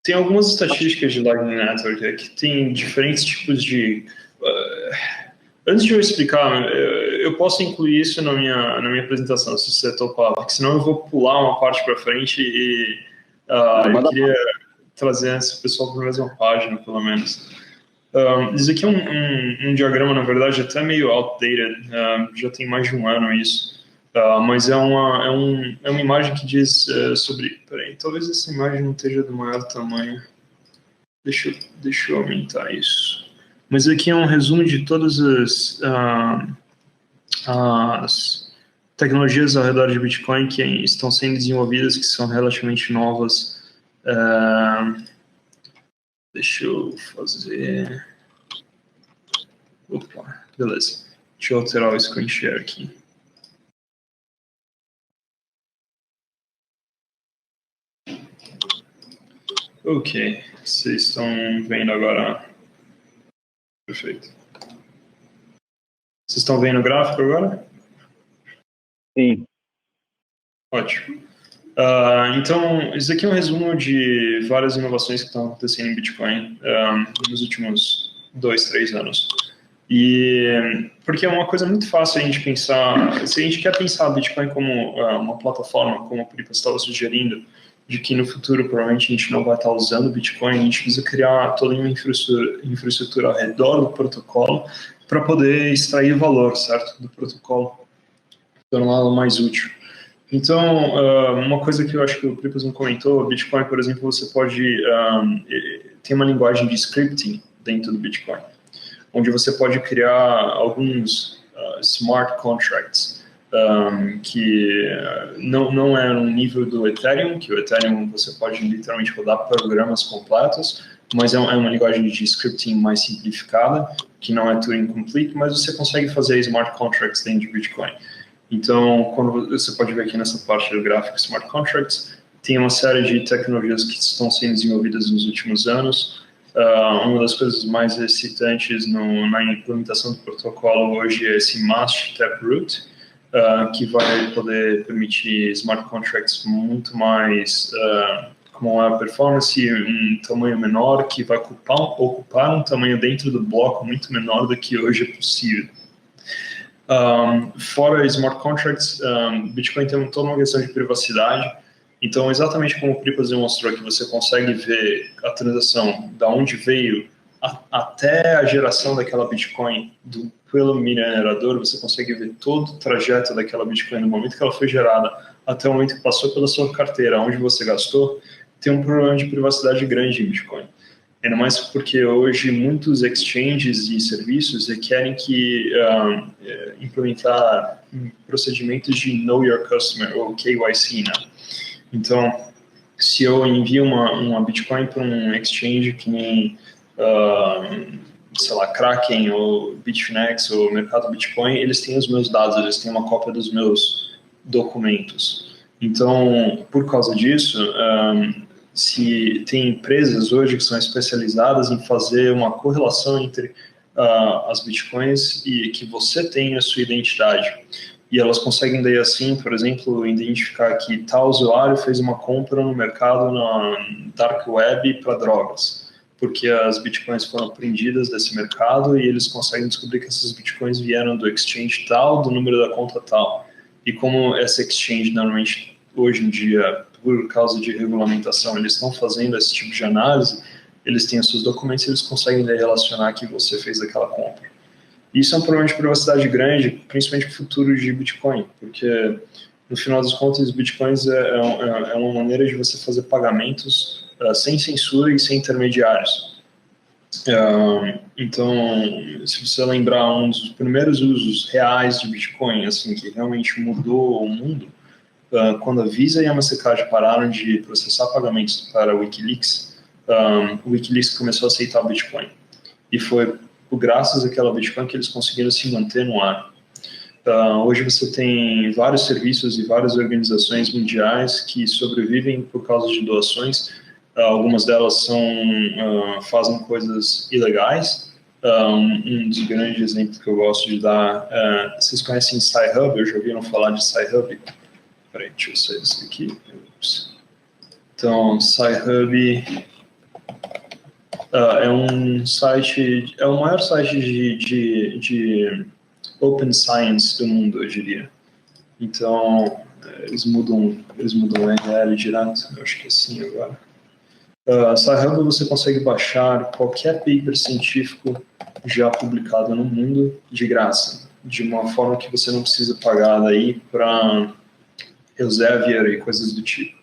tem algumas estatísticas de Lightning Network que tem diferentes tipos de... Antes de eu explicar, eu posso incluir isso na minha apresentação, se você topar, porque senão eu vou pular uma parte para frente e eu queria trazer esse pessoal para a mesma página, pelo menos. Isso aqui é um diagrama, na verdade, até meio outdated, já tem mais de um ano isso, mas é uma imagem que diz sobre... Peraí, talvez essa imagem não esteja do maior tamanho. Deixa eu aumentar isso. Mas aqui é um resumo de todas as tecnologias ao redor de Bitcoin que estão sendo desenvolvidas, que são relativamente novas. Deixa eu fazer... Opa, beleza. Deixa eu alterar o screen share aqui. Ok, vocês estão vendo agora... Perfeito. Vocês estão vendo o gráfico agora? Sim. Ótimo. Então, isso aqui é um resumo de várias inovações que estão acontecendo em Bitcoin nos últimos 2-3 anos. E porque é uma coisa muito fácil a gente pensar, se a gente quer pensar Bitcoin como uma plataforma, como o Pripa estava sugerindo, de que no futuro provavelmente a gente não vai estar usando Bitcoin, a gente precisa criar toda uma infraestrutura ao redor do protocolo para poder extrair valor, certo, do protocolo, torná-lo mais útil. Então, uma coisa que eu acho que o Pripas não comentou, Bitcoin, por exemplo, você pode ter uma linguagem de scripting dentro do Bitcoin, onde você pode criar alguns smart contracts, que não é no nível do Ethereum, que o Ethereum você pode literalmente rodar programas completos, mas é uma linguagem de scripting mais simplificada, que não é Turing Complete, mas você consegue fazer smart contracts dentro de Bitcoin. Então, quando você pode ver aqui nessa parte do gráfico Smart Contracts, tem uma série de tecnologias que estão sendo desenvolvidas nos últimos anos. Uma das coisas mais excitantes na implementação do protocolo hoje é esse Mast Taproot, que vai poder permitir smart contracts muito mais com uma performance, um tamanho menor, que vai ocupar um tamanho dentro do bloco muito menor do que hoje é possível. Fora smart contracts, Bitcoin tem toda uma questão de privacidade. Então, exatamente como o Pripas demonstrou, que você consegue ver a transação, da onde veio até a geração daquela Bitcoin pelo minerador, você consegue ver todo o trajeto daquela Bitcoin, no momento que ela foi gerada até o momento que passou pela sua carteira, onde você gastou, tem um problema de privacidade grande em Bitcoin. Ainda mais porque hoje muitos exchanges e serviços requerem que implementar procedimentos de Know Your Customer, ou KYC, né? Então, se eu envio uma Bitcoin para um exchange que nem, sei lá, Kraken ou Bitfinex ou Mercado Bitcoin, eles têm os meus dados, eles têm uma cópia dos meus documentos. Então, por causa disso, se tem empresas hoje que são especializadas em fazer uma correlação entre as Bitcoins e que você tem a sua identidade. E elas conseguem daí assim, por exemplo, identificar que tal usuário fez uma compra no mercado na Dark Web para drogas, porque as Bitcoins foram apreendidas desse mercado e eles conseguem descobrir que essas Bitcoins vieram do exchange tal, do número da conta tal. E como essa exchange normalmente, hoje em dia, por causa de regulamentação, eles estão fazendo esse tipo de análise, eles têm os seus documentos e eles conseguem daí relacionar que você fez aquela compra. Isso é um problema de privacidade grande, principalmente para o futuro de Bitcoin, porque, no final das contas, Bitcoins é uma maneira de você fazer pagamentos sem censura e sem intermediários. Então, se você lembrar, um dos primeiros usos reais de Bitcoin, assim, que realmente mudou o mundo, quando a Visa e a Mastercard pararam de processar pagamentos para o Wikileaks, o Wikileaks começou a aceitar o Bitcoin. E foi graças àquela Bitcoin que eles conseguiram se manter no ar. Hoje você tem vários serviços e várias organizações mundiais que sobrevivem por causa de doações. Algumas delas fazem coisas ilegais. Um dos grandes exemplos que eu gosto de dar, vocês conhecem Sci-Hub? Eu já ouviram falar de Sci-Hub? Peraí, deixa eu sair isso aqui. Então, Sci-Hub é um site, é o maior site de Open Science do mundo, eu diria. Então, eles mudam o URL direto, eu acho que é assim agora. Sci-Hub você consegue baixar qualquer paper científico já publicado no mundo de graça, de uma forma que você não precisa pagar daí para Elsevier e coisas do tipo.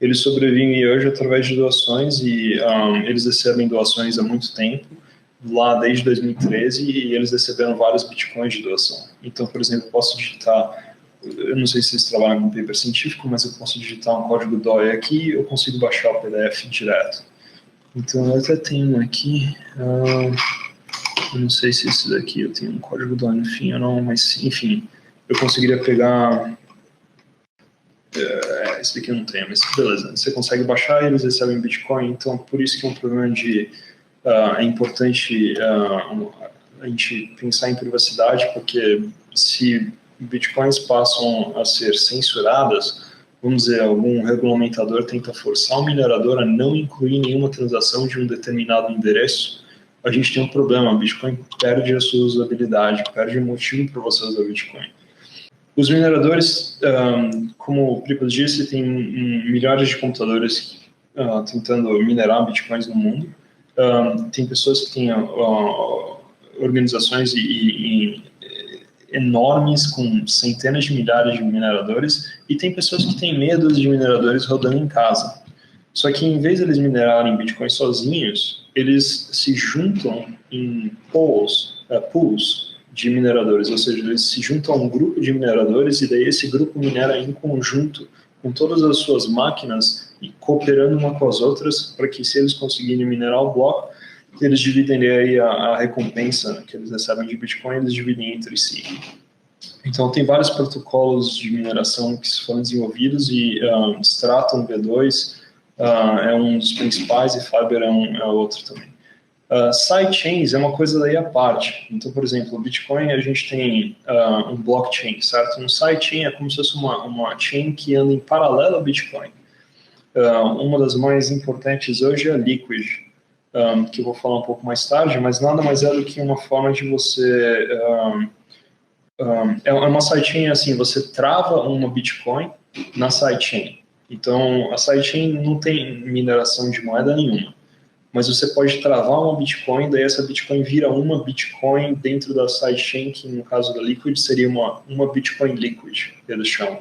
Eles sobrevivem hoje através de doações e eles recebem doações há muito tempo, lá desde 2013, e eles receberam vários bitcoins de doação. Então, por exemplo, eu posso digitar, eu não sei se vocês trabalham com paper científico, mas eu posso digitar um código DOI aqui e eu consigo baixar o PDF direto. Então, eu até tenho um aqui, eu não sei se esse daqui eu tenho um código DOI no fim ou não, mas, enfim, eu conseguiria pegar... esse daqui eu não tenho, mas beleza. Você consegue baixar e eles recebem Bitcoin, então por isso que é um problema de... é importante a gente pensar em privacidade, porque se Bitcoins passam a ser censuradas, vamos dizer, algum regulamentador tenta forçar o minerador a não incluir nenhuma transação de um determinado endereço, a gente tem um problema, o Bitcoin perde a sua usabilidade, perde o motivo para você usar o Bitcoin. Os mineradores, como o Pripas disse, tem milhares de computadores tentando minerar bitcoins no mundo. Tem pessoas que têm organizações enormes com centenas de milhares de mineradores e tem pessoas que têm medo de mineradores rodando em casa. Só que em vez de eles minerarem bitcoins sozinhos, eles se juntam em pools de mineradores, ou seja, eles se juntam a um grupo de mineradores e daí esse grupo minera em conjunto com todas as suas máquinas e cooperando uma com as outras para que, se eles conseguirem minerar o bloco, eles dividem aí a recompensa que eles recebem de Bitcoin, eles dividem entre si. Então, tem vários protocolos de mineração que foram desenvolvidos e Stratum V2 é um dos principais e Fiber é outro também. Sidechains é uma coisa daí à parte. Então, por exemplo, o Bitcoin, a gente tem um blockchain, certo? Um sidechain é como se fosse uma chain que anda em paralelo ao Bitcoin. Uma das mais importantes hoje é a Liquid, que eu vou falar um pouco mais tarde, mas nada mais é do que uma forma de você... é uma sidechain assim, você trava uma Bitcoin na sidechain. Então, a sidechain não tem mineração de moeda nenhuma. Mas você pode travar uma Bitcoin, daí essa Bitcoin vira uma Bitcoin dentro da sidechain, que no caso da Liquid seria uma Bitcoin Liquid, que eles chamam.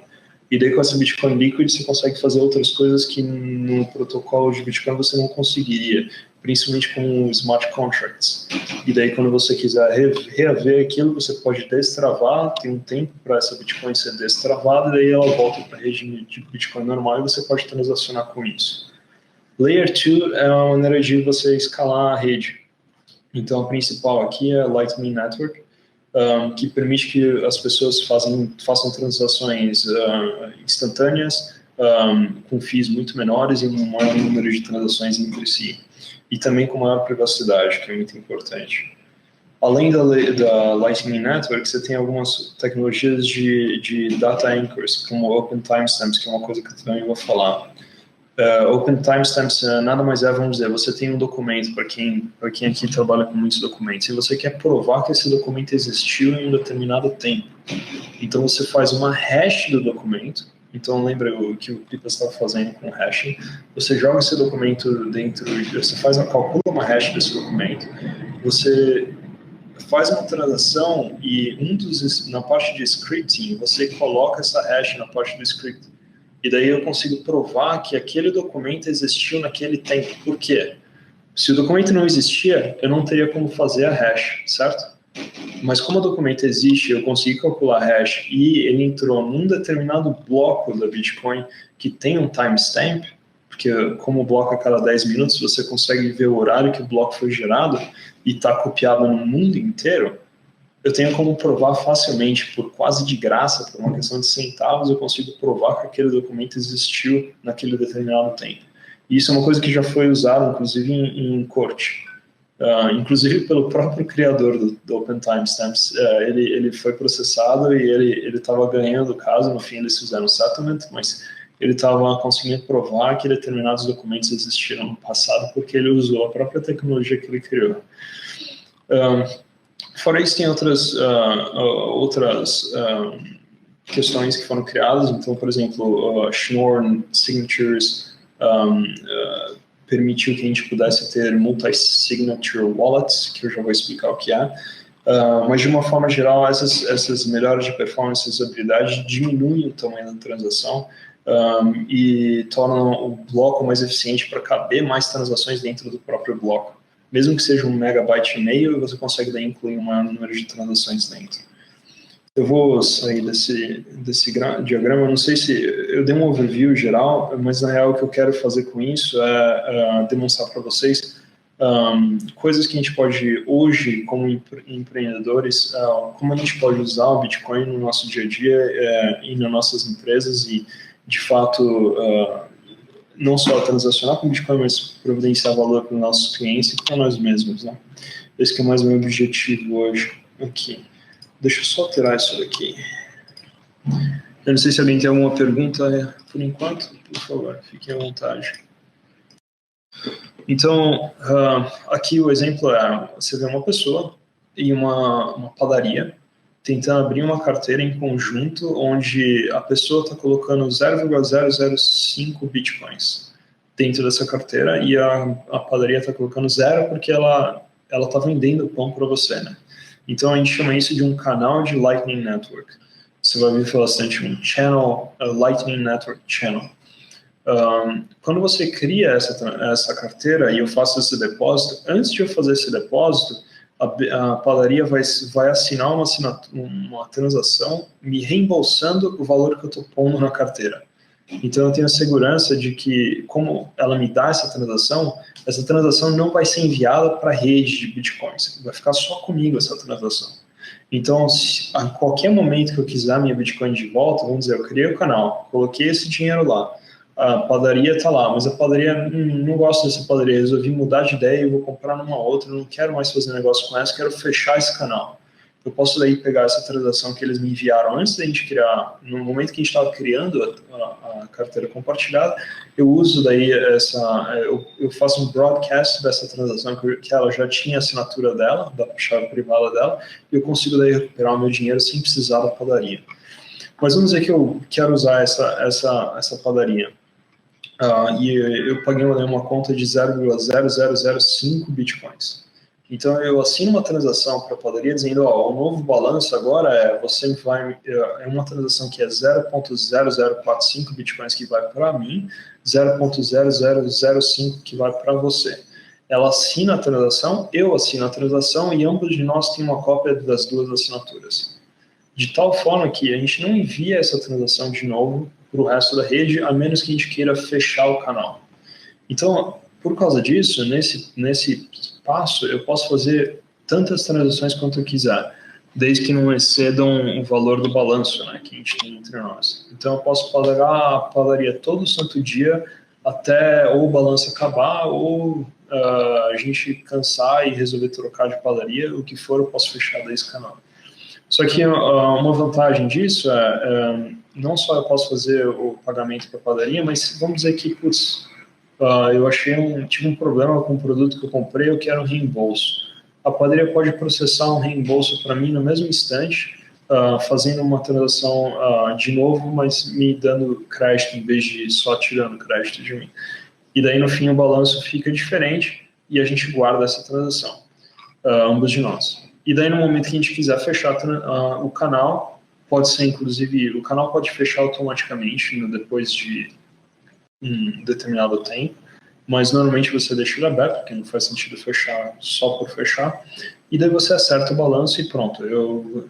E daí com essa Bitcoin Liquid você consegue fazer outras coisas que no protocolo de Bitcoin você não conseguiria, principalmente com smart contracts. E daí quando você quiser reaver aquilo, você pode destravar, tem um tempo para essa Bitcoin ser destravada, e daí ela volta para a rede de Bitcoin normal e você pode transacionar com isso. Layer 2 é uma maneira de você escalar a rede. Então, a principal aqui é a Lightning Network, que permite que as pessoas façam transações instantâneas, com fees muito menores e um maior número de transações entre si. E também com maior privacidade, que é muito importante. Além da Lightning Network, você tem algumas tecnologias de data anchors, como Open Timestamps, que é uma coisa que eu também vou falar. Open Timestamps nada mais é, vamos dizer, você tem um documento, para quem aqui trabalha com muitos documentos, e você quer provar que esse documento existiu em um determinado tempo. Então você faz uma hash do documento, então lembra o que o Pipas estava fazendo com o hashing, você joga esse documento dentro, você calcula uma hash desse documento, você faz uma transação e na parte de scripting, você coloca essa hash na parte do script. E daí eu consigo provar que aquele documento existiu naquele tempo. Por quê? Se o documento não existia, eu não teria como fazer a hash, certo? Mas como o documento existe, eu consegui calcular a hash e ele entrou num determinado bloco da Bitcoin que tem um timestamp, porque como o bloco a cada 10 minutos, você consegue ver o horário que o bloco foi gerado e está copiado no mundo inteiro. eu tenho como provar facilmente, por quase de graça, por uma questão de centavos, eu consigo provar que aquele documento existiu naquele determinado tempo. E isso é uma coisa que já foi usada, inclusive, em corte. Inclusive pelo próprio criador do Open Timestamps. Ele foi processado e ele estava ganhando o caso, no fim eles fizeram settlement, mas ele estava conseguindo provar que determinados documentos existiram no passado porque ele usou a própria tecnologia que ele criou. Fora isso, tem outras questões que foram criadas. Então, por exemplo, Schnorr Signatures permitiu que a gente pudesse ter multi-signature wallets, que eu já vou explicar o que é. Mas, de uma forma geral, essas melhoras de performance e usabilidade diminuem o tamanho da transação e tornam o bloco mais eficiente para caber mais transações dentro do próprio bloco. Mesmo que seja 1,5 MB, você consegue daí incluir um maior número de transações dentro. Eu vou sair desse diagrama, não sei se eu dei um overview geral, mas na real o que eu quero fazer com isso é demonstrar para vocês coisas que a gente pode hoje, como empreendedores, como a gente pode usar o Bitcoin no nosso dia a dia e nas nossas empresas e, de fato, não só transacionar com Bitcoin, mas providenciar valor para os nossos clientes e para nós mesmos, né? Esse que é mais meu objetivo hoje aqui. Deixa eu só alterar isso daqui. Eu não sei se alguém tem alguma pergunta por enquanto. Por favor, fiquem à vontade. Então, aqui o exemplo você vê uma pessoa e uma padaria tentando abrir uma carteira em conjunto onde a pessoa está colocando 0,005 bitcoins dentro dessa carteira e a padaria está colocando 0 porque ela está vendendo pão para você, né? Então a gente chama isso de um canal de Lightning Network. Você vai ver bastante um channel, Lightning Network Channel. Quando você cria essa carteira e eu faço esse depósito, antes de eu fazer esse depósito, a padaria vai assinar uma transação me reembolsando o valor que eu estou pondo na carteira. Então eu tenho a segurança de que, como ela me dá essa transação não vai ser enviada para a rede de bitcoins, vai ficar só comigo essa transação. Então, a qualquer momento que eu quiser minha Bitcoin de volta, vamos dizer, eu criei o canal, coloquei esse dinheiro lá, a padaria está lá, mas a padaria, não gosto dessa padaria, resolvi mudar de ideia, eu vou comprar numa outra, não quero mais fazer negócio com essa, quero fechar esse canal. Eu posso daí pegar essa transação que eles me enviaram antes da gente criar, no momento que a gente estava criando a carteira compartilhada, eu uso daí eu faço um broadcast dessa transação que ela já tinha a assinatura dela, da chave privada dela, e eu consigo daí recuperar o meu dinheiro sem precisar da padaria. Mas vamos dizer que eu quero usar essa padaria. E eu paguei uma conta de 0,0005 bitcoins. Então eu assino uma transação para a padaria dizendo, o novo balanço agora é uma transação que é 0,0045 bitcoins que vai para mim, 0,0005 que vai para você. Ela assina a transação, eu assino a transação e ambos de nós temos uma cópia das duas assinaturas. De tal forma que a gente não envia essa transação de novo para o resto da rede, a menos que a gente queira fechar o canal. Então, por causa disso, nesse passo, eu posso fazer tantas transações quanto eu quiser, desde que não excedam o valor do balanço, né, que a gente tem entre nós. Então, eu posso pagar a padaria todo santo dia até ou o balanço acabar ou a gente cansar e resolver trocar de padaria, o que for, eu posso fechar desse canal. Só que uma vantagem disso não só eu posso fazer o pagamento para a padaria, mas vamos dizer que, eu tive um problema com o produto que eu comprei, eu quero um reembolso. A padaria pode processar um reembolso para mim no mesmo instante, fazendo uma transação de novo, mas me dando crédito em vez de só tirando crédito de mim. E daí, no fim, o balanço fica diferente e a gente guarda essa transação, ambos de nós. E daí, no momento que a gente quiser fechar o canal, pode ser, inclusive, o canal pode fechar automaticamente depois de um determinado tempo, mas normalmente você deixa ele aberto, porque não faz sentido fechar só por fechar, e daí você acerta o balanço e pronto.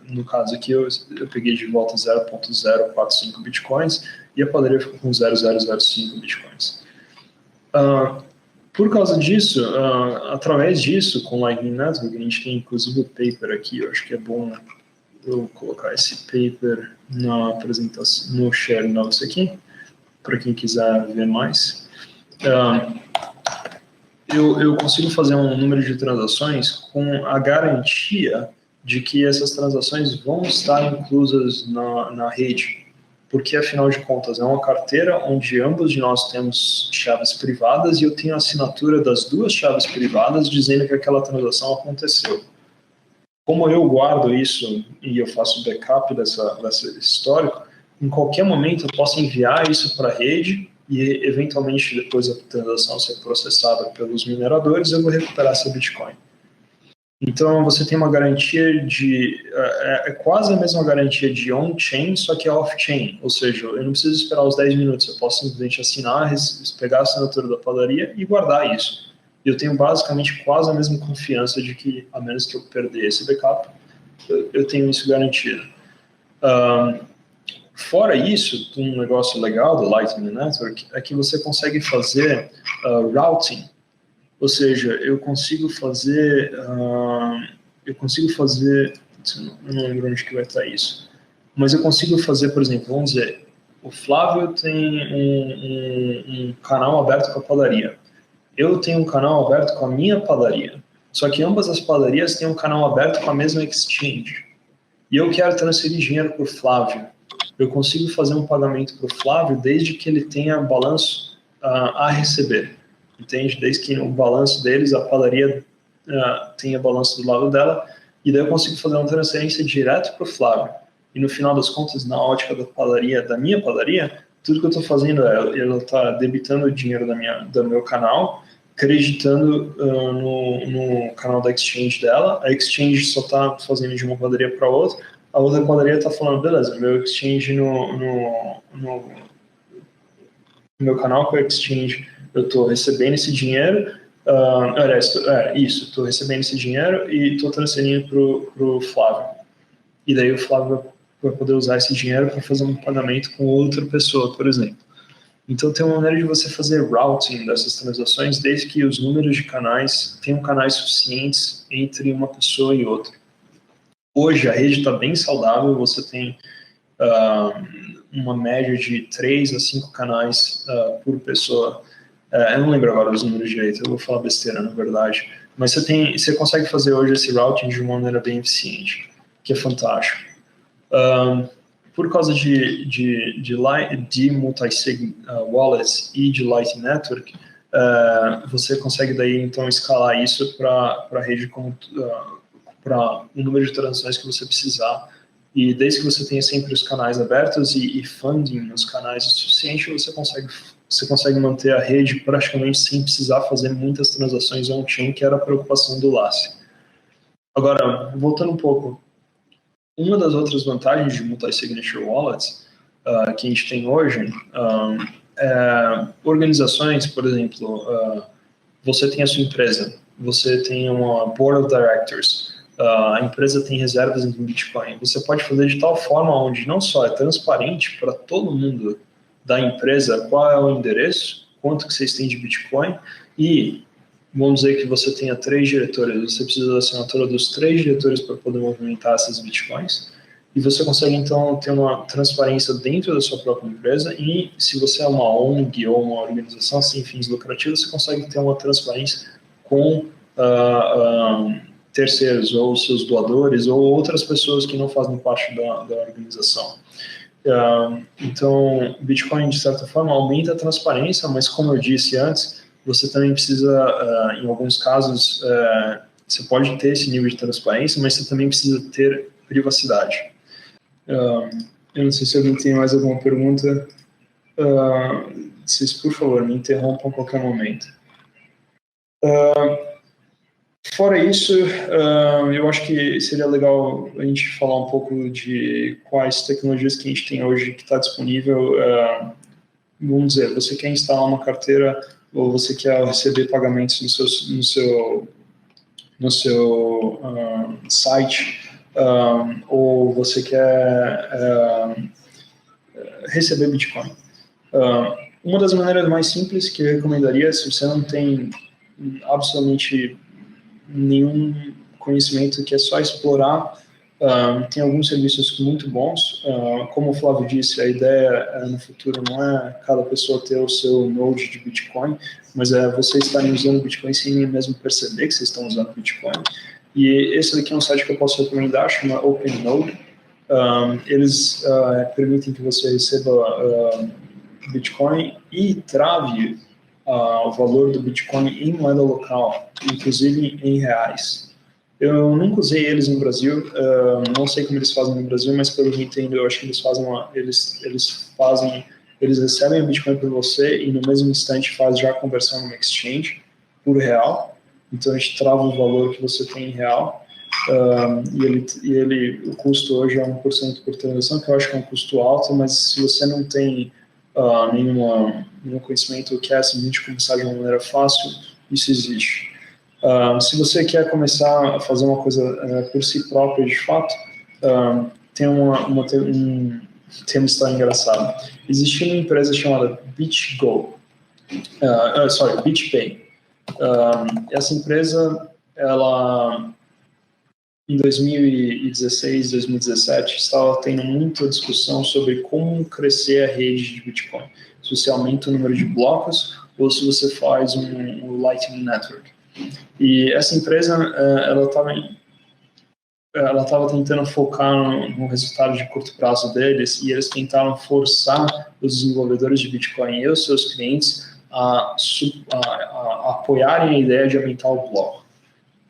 No caso aqui, eu peguei de volta 0,045 bitcoins e a padaria ficou com 0,005 bitcoins. Por causa disso, através disso, com Lightning Network, a gente tem inclusive o paper aqui, eu acho que é bom eu colocar esse paper na apresentação, no share notes aqui, para quem quiser ver mais. Eu consigo fazer um número de transações com a garantia de que essas transações vão estar inclusas na rede, porque, afinal de contas, é uma carteira onde ambos de nós temos chaves privadas e eu tenho a assinatura das duas chaves privadas dizendo que aquela transação aconteceu. Como eu guardo isso e eu faço backup desse histórico, em qualquer momento eu posso enviar isso para a rede e, eventualmente, depois da transação ser processada pelos mineradores, eu vou recuperar essa Bitcoin. Então, você tem uma garantia é quase a mesma garantia de on-chain, só que é off-chain. Ou seja, eu não preciso esperar os 10 minutos, eu posso simplesmente assinar, pegar a assinatura da padaria e guardar isso. E eu tenho basicamente quase a mesma confiança de que, a menos que eu perder esse backup, eu tenho isso garantido. Fora isso, um negócio legal do Lightning Network é que você consegue fazer routing. Ou seja, eu consigo fazer, eu não lembro onde que vai estar isso, mas eu consigo fazer, por exemplo, vamos dizer, o Flávio tem um canal aberto com a padaria, eu tenho um canal aberto com a minha padaria, só que ambas as padarias têm um canal aberto com a mesma exchange, e eu quero transferir dinheiro para o Flávio, eu consigo fazer um pagamento para o Flávio desde que ele tenha balanço a receber. Entende? Desde que o balanço deles, a padaria tenha balanço do lado dela, e daí eu consigo fazer uma transferência direto para o Flávio. E no final das contas, na ótica da minha padaria, tudo que eu estou fazendo ela está debitando o dinheiro do meu canal, creditando no canal da exchange dela, a exchange só está fazendo de uma padaria para outra, a outra padaria está falando, beleza, meu exchange no meu canal com a exchange, eu estou recebendo esse dinheiro, estou recebendo esse dinheiro e estou transferindo para o Flávio. E daí o Flávio vai poder usar esse dinheiro para fazer um pagamento com outra pessoa, por exemplo. Então tem uma maneira de você fazer routing dessas transações, desde que os números de canais tenham canais suficientes entre uma pessoa e outra. Hoje a rede está bem saudável, você tem uma média de 3 a 5 canais por pessoa. Eu não lembro agora os números direito, eu vou falar besteira, na verdade. Mas você consegue fazer hoje esse routing de uma maneira bem eficiente, que é fantástico. Por causa de multi-sig wallets e de Lightning Network, você consegue daí então escalar isso para a rede para o número de transações que você precisar. E desde que você tenha sempre os canais abertos e funding nos canais o suficiente, você consegue manter a rede praticamente sem precisar fazer muitas transações on-chain, que era a preocupação do LACE. Agora, voltando um pouco, uma das outras vantagens de multi-signature wallets que a gente tem hoje é organizações, por exemplo, você tem a sua empresa, você tem uma board of directors, a empresa tem reservas em Bitcoin. Você pode fazer de tal forma onde não só é transparente para todo mundo da empresa qual é o endereço, quanto que vocês têm de Bitcoin, e vamos dizer que você tenha 3 diretores, você precisa da assinatura dos 3 diretores para poder movimentar essas Bitcoins, e você consegue então ter uma transparência dentro da sua própria empresa, e se você é uma ONG ou uma organização sem fins lucrativos, você consegue ter uma transparência com terceiros, ou seus doadores, ou outras pessoas que não fazem parte da organização. Então, Bitcoin, de certa forma, aumenta a transparência, mas como eu disse antes, você também precisa, em alguns casos, você pode ter esse nível de transparência, mas você também precisa ter privacidade. Eu não sei se alguém tem mais alguma pergunta. Vocês, por favor, me interrompam a qualquer momento. Fora isso, eu acho que seria legal a gente falar um pouco de quais tecnologias que a gente tem hoje que está disponível. Vamos dizer, você quer instalar uma carteira ou você quer receber pagamentos no seu site, ou você quer receber Bitcoin. uma das maneiras mais simples que eu recomendaria, se você não tem absolutamente nenhum conhecimento, que é só explorar, tem alguns serviços muito bons. Como o Flávio disse, a ideia no futuro não é cada pessoa ter o seu node de Bitcoin, mas é vocês estarem usando Bitcoin sem nem mesmo perceber que vocês estão usando Bitcoin. E esse daqui é um site que eu posso recomendar, chama OpenNode. Eles permitem que você receba Bitcoin e trave o valor do Bitcoin em moeda local, inclusive em reais. Eu nunca usei eles no Brasil, não sei como eles fazem no Brasil, mas pelo que entendo, eu acho que eles recebem o Bitcoin por você e no mesmo instante faz já a conversão numa exchange por real. Então a gente trava o valor que você tem em real. O custo hoje é 1% por transação, que eu acho que é um custo alto, mas se você não tem nenhum conhecimento que é simplesmente começar de uma maneira fácil, isso existe. Se você quer começar a fazer uma coisa por si próprio, de fato, tem uma história engraçada. Existia uma empresa chamada BitPay. Essa empresa, ela, em 2016, 2017, estava tendo muita discussão sobre como crescer a rede de Bitcoin. Se você aumenta o número de blocos ou se você faz um Lightning Network. E essa empresa, ela estava tentando focar no resultado de curto prazo deles, e eles tentaram forçar os desenvolvedores de Bitcoin e os seus clientes a apoiarem a ideia de aumentar o bloco,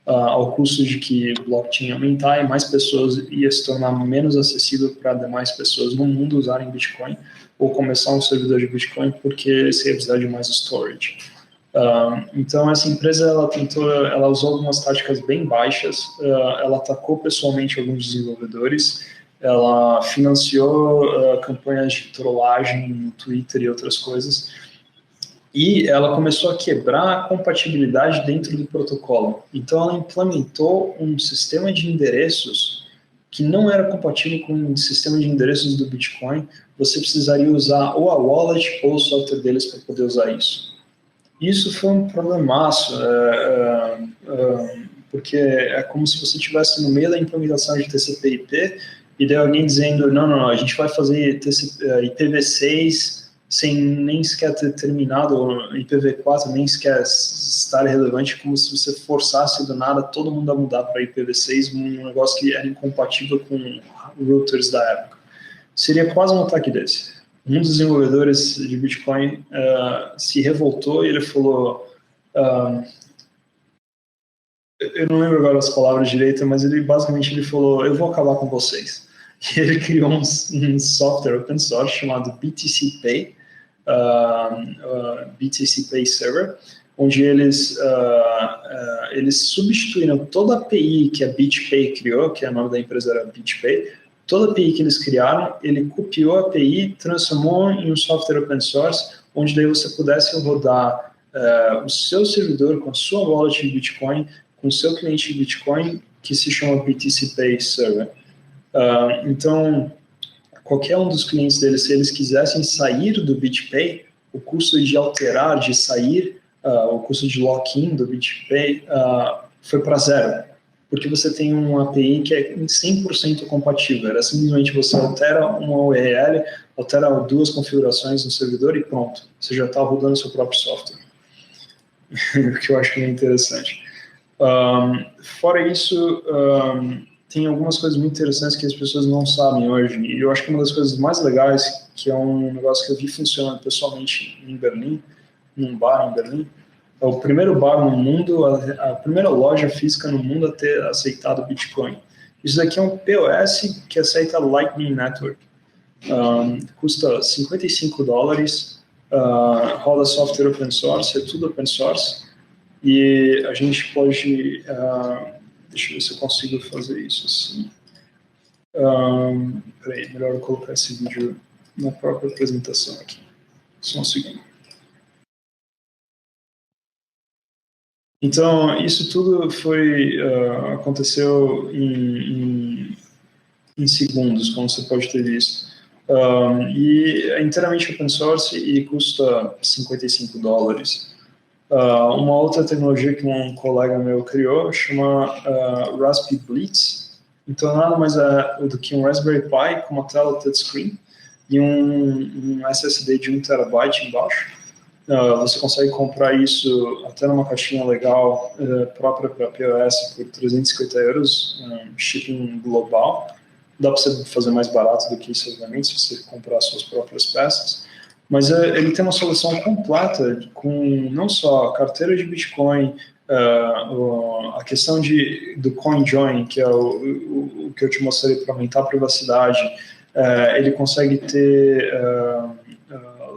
ao custo de que o bloco tinha aumentar e mais pessoas ia se tornar menos acessível para demais pessoas no mundo usarem Bitcoin ou começar um servidor de Bitcoin porque você ia precisar de mais storage. Então essa empresa ela usou algumas táticas bem baixas, ela atacou pessoalmente alguns desenvolvedores, ela financiou campanhas de trollagem no Twitter e outras coisas, e ela começou a quebrar a compatibilidade dentro do protocolo. Então ela implementou um sistema de endereços que não era compatível com o sistema de endereços do Bitcoin. Você precisaria usar ou a wallet ou o software deles para poder usar isso. Isso foi um problemaço, porque é como se você estivesse no meio da implementação de TCP/IP e daí alguém dizendo, não, a gente vai fazer IPv6 sem nem sequer ter terminado, ou IPv4 nem sequer estar relevante, como se você forçasse do nada todo mundo a mudar para IPv6, um negócio que era incompatível com routers da época. Seria quase um ataque desse. Um dos desenvolvedores de Bitcoin se revoltou e ele falou, eu não lembro agora as palavras direito, mas ele basicamente falou, eu vou acabar com vocês. E ele criou um software open source chamado BTC Pay, BTC Pay Server, onde eles substituíram toda a API que a BitPay criou, que o nome da empresa era BitPay. Toda a API que eles criaram, ele copiou a API, transformou em um software open source, onde daí você pudesse rodar o seu servidor com a sua wallet de Bitcoin, com o seu cliente de Bitcoin, que se chama BTC Pay Server. Então, qualquer um dos clientes deles, se eles quisessem sair do BitPay, o custo de alterar, de sair, o custo de lock-in do BitPay foi para zero. Porque você tem uma API que é 100% compatível. Era simplesmente você altera uma URL, altera duas configurações no servidor e pronto. Você já está rodando seu próprio software. O que eu acho que é interessante. Fora isso, tem algumas coisas muito interessantes que as pessoas não sabem hoje. E eu acho que uma das coisas mais legais, que é um negócio que eu vi funcionando pessoalmente em Berlim, num bar em Berlim, é o primeiro bar no mundo, a primeira loja física no mundo a ter aceitado Bitcoin. Isso daqui é um POS que aceita Lightning Network. Custa $55, roda software open source, é tudo open source. E a gente pode... deixa eu ver se eu consigo fazer isso assim. Peraí, melhor eu colocar esse vídeo na própria apresentação aqui. Só um segundo. Então, isso tudo aconteceu em segundos, como você pode ter visto. E é inteiramente open source e custa $55. Uma outra tecnologia que um colega meu criou chama Raspberry Blitz. Então, nada mais é do que um Raspberry Pi com uma tela touchscreen e um SSD de 1 TB embaixo. Você consegue comprar isso até numa caixinha legal própria para POS por €350, shipping global. Dá para você fazer mais barato do que isso, obviamente, se você comprar suas próprias peças. Mas ele tem uma solução completa com não só carteira de Bitcoin, a questão do CoinJoin, que é o que eu te mostrei para aumentar a privacidade. Ele consegue ter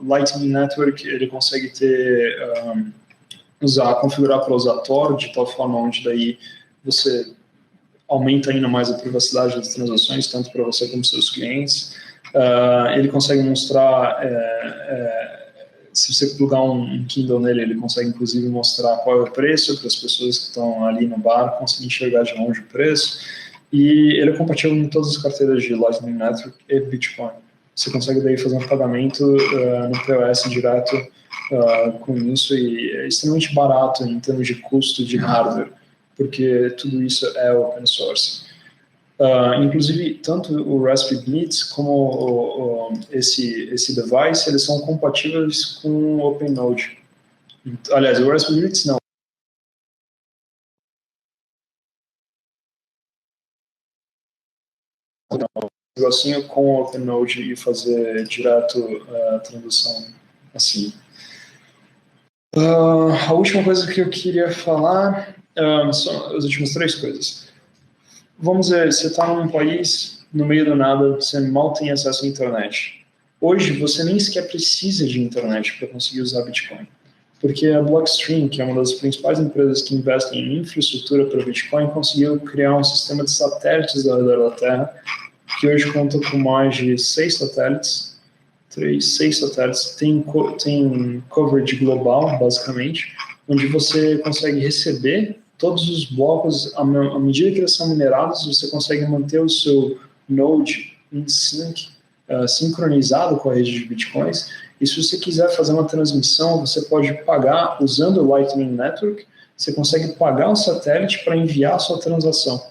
Lightning Network, ele consegue configurar para usar Tor, de tal forma onde daí você aumenta ainda mais a privacidade das transações, tanto para você como para seus clientes. Ele consegue mostrar, se você plugar um Kindle nele, ele consegue inclusive mostrar qual é o preço para as pessoas que estão ali no bar conseguirem enxergar de longe o preço. E ele é compatível com todas as carteiras de Lightning Network e Bitcoin. Você consegue daí fazer um pagamento no POS direto com isso, e é extremamente barato em termos de custo de hardware, porque tudo isso é open source. Inclusive, tanto o Raspberry Blitz como esse device, eles são compatíveis com o OpenNode. Aliás, o Raspberry Blitz não. Negocinho com o OpenNode e fazer direto a tradução assim. A última coisa que eu queria falar são as últimas 3 coisas. Vamos dizer, você está num país, no meio do nada, você mal tem acesso à internet. Hoje, você nem sequer precisa de internet para conseguir usar Bitcoin. Porque a Blockstream, que é uma das principais empresas que investem em infraestrutura para Bitcoin, conseguiu criar um sistema de satélites ao redor da Terra, que hoje conta com mais de 6 satélites, 6 satélites, tem coverage global, basicamente, onde você consegue receber todos os blocos, à medida que eles são minerados, você consegue manter o seu node em sync, sincronizado com a rede de Bitcoins, e se você quiser fazer uma transmissão, você pode pagar, usando o Lightning Network, você consegue pagar o satélite para enviar a sua transação.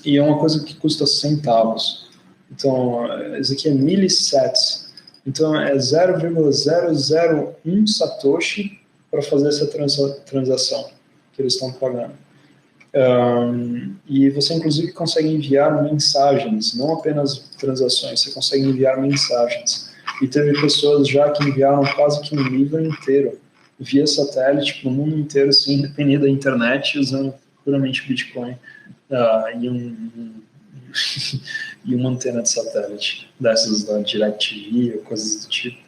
E é uma coisa que custa centavos. Então, isso aqui é millisats. Então, é 0,001 satoshi para fazer essa transação que eles estão pagando. E você, inclusive, consegue enviar mensagens, não apenas transações, você consegue enviar mensagens. E teve pessoas já que enviaram quase que um livro inteiro via satélite para o mundo inteiro, sem depender da internet, usando puramente Bitcoin e uma antena de satélite, dessas da DirecTV ou coisas do tipo.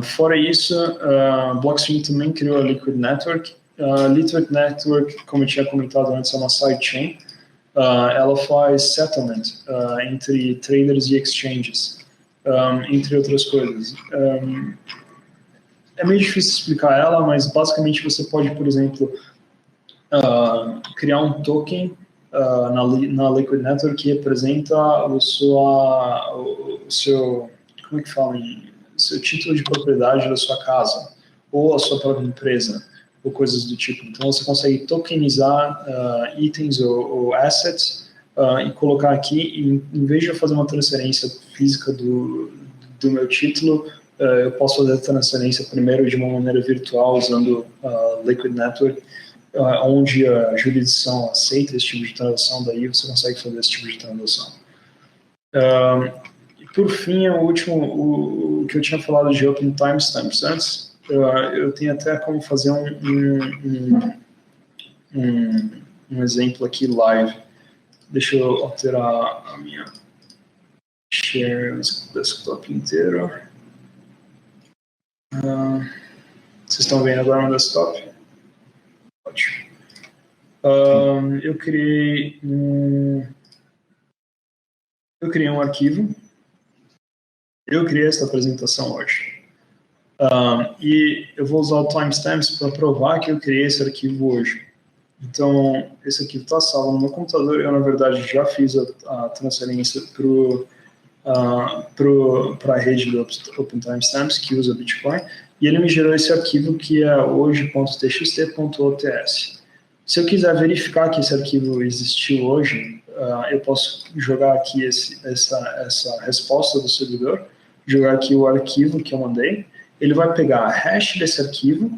Fora isso, a Blockstream também criou a Liquid Network. A Liquid Network, como eu tinha comentado antes, é uma sidechain. Ela faz settlement entre traders e exchanges, entre outras coisas. É meio difícil explicar ela, mas basicamente você pode, por exemplo, criar um token na Liquid Network que representa o seu, como é que fala, o seu título de propriedade da sua casa, ou a sua própria empresa, ou coisas do tipo. Então você consegue tokenizar itens ou assets e colocar aqui, e em vez de eu fazer uma transferência física do meu título, eu posso fazer a transferência primeiro de uma maneira virtual usando a Liquid Network, onde a jurisdição aceita esse tipo de transação, daí você consegue fazer esse tipo de transação. E por fim, o último, o que eu tinha falado de Open Timestamps antes, eu tenho até como fazer um exemplo aqui live. Deixa eu alterar a minha share desktop inteiro. Vocês estão vendo agora no desktop? Ótimo. Eu criei um arquivo. Eu criei essa apresentação hoje. E eu vou usar o timestamps para provar que eu criei esse arquivo hoje. Então, esse arquivo está salvo no meu computador. Eu, na verdade, já fiz a transferência para o para a rede do Open Timestamps, que usa Bitcoin, e ele me gerou esse arquivo que é hoje.txt.ots. Se eu quiser verificar que esse arquivo existiu hoje, eu posso jogar aqui essa resposta do servidor, jogar aqui o arquivo que eu mandei, ele vai pegar a hash desse arquivo,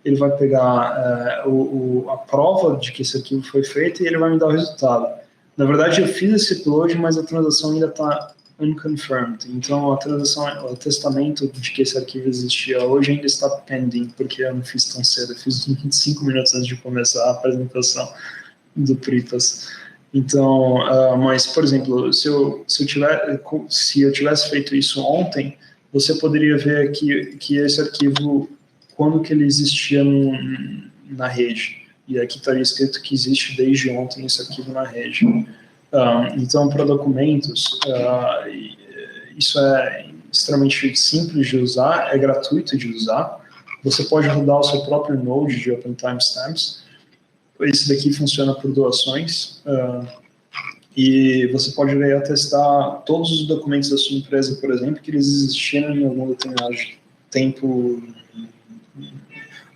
ele vai pegar a prova de que esse arquivo foi feito e ele vai me dar o resultado. Na verdade, eu fiz esse upload, mas a transação ainda está unconfirmed. Então, a transação, o testamento de que esse arquivo existia hoje ainda está pending, porque eu não fiz tão cedo. Eu fiz 25 minutos antes de começar a apresentação do Pripas. Então, mas, por exemplo, se eu tivesse feito isso ontem, você poderia ver que esse arquivo, quando que ele existia na rede. E aqui estaria escrito que existe desde ontem esse arquivo na rede. Então, para documentos, isso é extremamente simples de usar, é gratuito de usar. Você pode rodar o seu próprio node de Open Timestamps. Esse daqui funciona por doações. E você pode atestar todos os documentos da sua empresa, por exemplo, que eles existiram em algum determinado tempo,